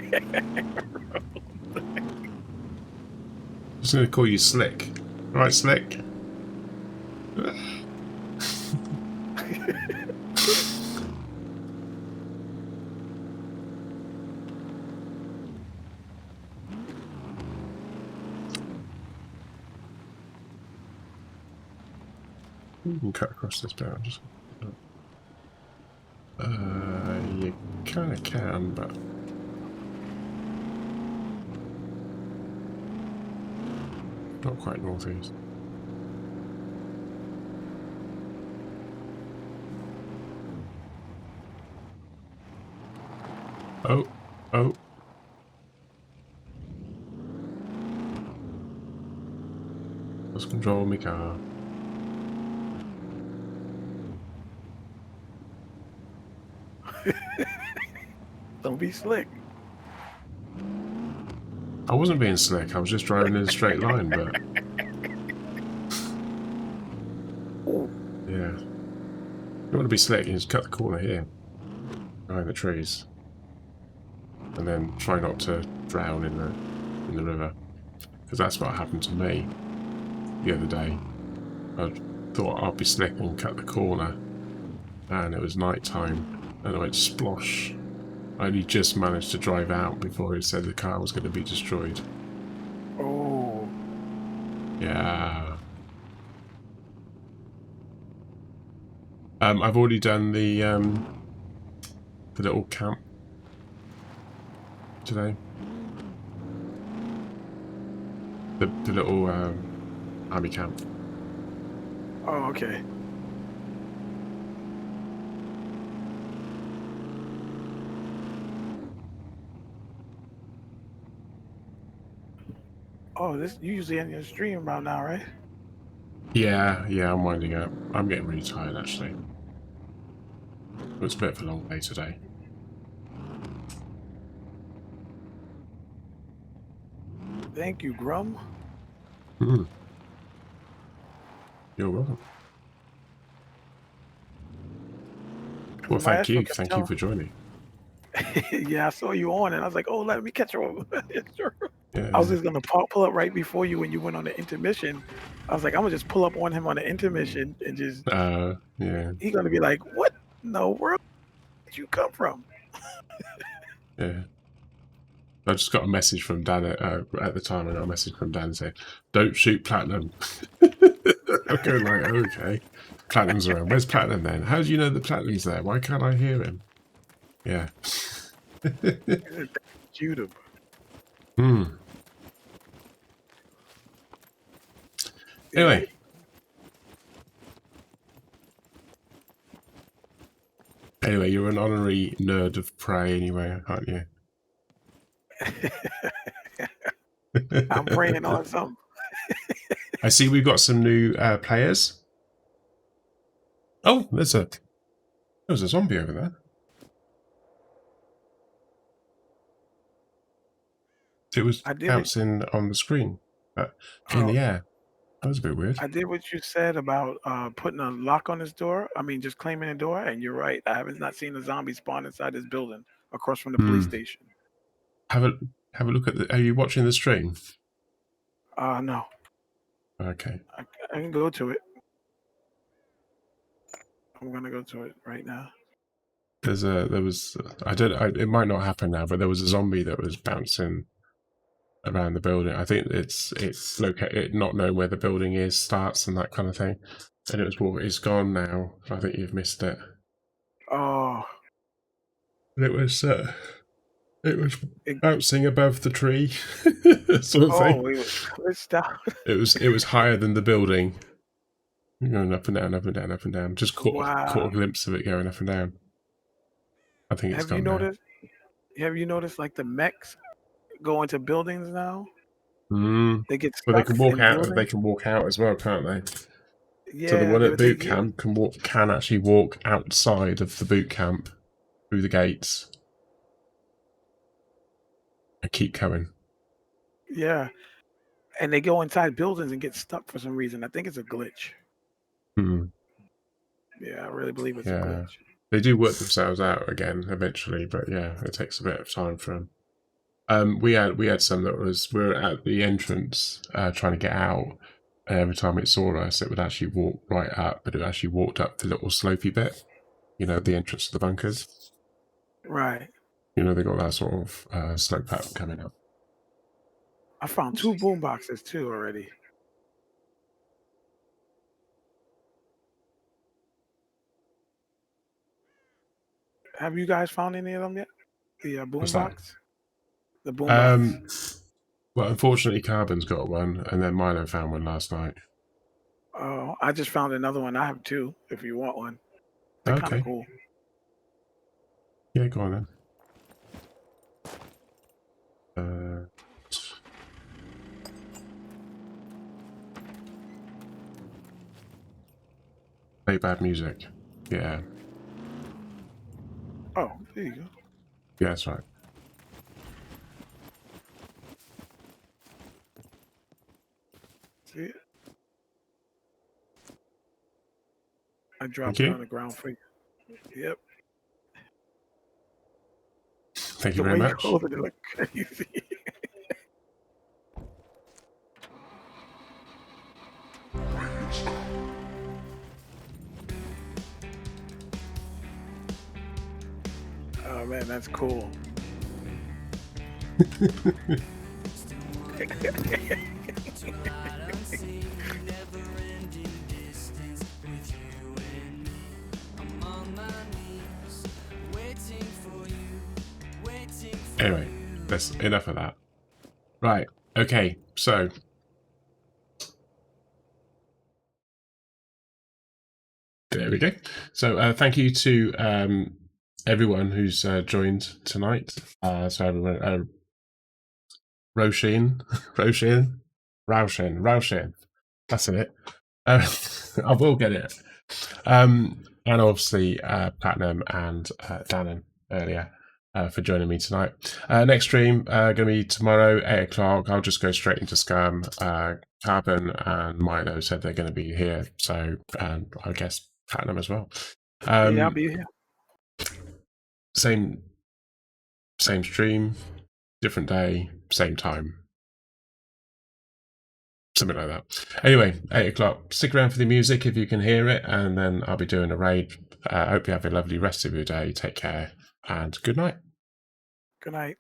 just going to call you Slick. All right, Slick? You can cut across this bit. Just... you kind of can, but... not quite northeast. Oh, oh. Lost control of my car. Don't be slick. I wasn't being slick, I was just driving in a straight line, but... yeah. If you want to be slick, you just cut the corner here. Behind the trees. And then try not to drown in the river. Because that's what happened to me the other day. I thought I'd be slick and cut the corner. And it was night time. And I went splosh. I only just managed to drive out before it said the car was going to be destroyed. Oh. Yeah. I've already done the little camp today. The little army camp. Oh, okay. Oh, you usually end your stream about now, right? Yeah, I'm winding up. I'm getting really tired, actually. It's a bit of a long day today. Thank you, Grum. Mm. You're welcome. Well, thank you. Thank you for joining. Yeah, I saw you on, and I was like, "Oh, let me catch you." Yeah, I was just gonna pull up right before you when you went on the intermission. I was like, "I'm gonna just pull up on him on the intermission and just." Yeah. He's gonna be like, "What in the world did you come from?" Yeah. I just got a message from Dan at the time. I got a message from Dan saying, "Don't shoot Platinum." I'm going like, okay, Platinum's around. Where's Platinum then? How do you know that Platinum's there? Why can't I hear him? Yeah. Shoot him. Hmm. Anyway. Anyway, you're an honorary nerd of prey anyway, aren't you? I'm praying on something. I see we've got some new players. Oh, there's a zombie over there. It was bouncing on the screen, in the air. That was a bit weird. I did what you said about putting a lock on his door. I mean, just claiming a door. And you're right. I haven't not seen a zombie spawn inside this building across from the police station. Have a look at the. Are you watching the stream? No. Okay. I can go to it. I'm gonna go to it right now. It might not happen now, but there was a zombie that was bouncing around the building. I think it's located, not knowing where the building is, starts and that kind of thing. And it's gone now. I think you've missed it. Oh. And it was bouncing above the tree, sort of thing. Oh, it was glitched out. It was higher than the building. Going up and down, up and down, up and down. Just caught a glimpse of it going up and down. I think it's gone now. Have you noticed like the mechs go into buildings now? They get stuck. Well, they can walk out. Buildings. They can walk out as well, can't they? Yeah. So the one at boot camp can actually walk outside of the boot camp through the gates and keep going. Yeah, and they go inside buildings and get stuck for some reason. I think it's a glitch. Hmm. Yeah, I really believe it's a Yeah. glitch. They do work themselves out again eventually, but yeah, it takes a bit of time for them. We had some that we're at the entrance trying to get out, and every time it saw us, it would actually walk right up, but it actually walked up the little slopey bit, the entrance to the bunkers. Right. They got that sort of slope pattern coming up. I found 2 boom boxes too already. Have you guys found any of them yet? The boom What's that? box? The boom box. Um, well, unfortunately, Carbon's got one, and then Milo found one last night. Oh, I just found another one. I have 2 if you want one. They're kind of Okay, cool. yeah, go on then. Play bad music. Yeah, Oh, there you go. yeah, that's right. See it? I Thank dropped it you. on the ground for you. Yep. Thank you The very way you much. hold it, it look crazy. Oh man, that's cool. Anyway, that's enough of that. Right. Okay. So there we go. So thank you to everyone who's joined tonight. So everyone, Roshin. That's it. I will get it. And obviously Platinum and Dannon earlier for joining me tonight. Next stream going to be tomorrow, 8 o'clock. I'll just go straight into Scum. Carbon and Milo said they're going to be here, so I guess Platinum as well. Yeah, I'll be here. Same stream, different day, same time. Something like that. Anyway, 8 o'clock. Stick around for the music if you can hear it, and then I'll be doing a raid. Hope you have a lovely rest of your day. Take care, and good night. Good night.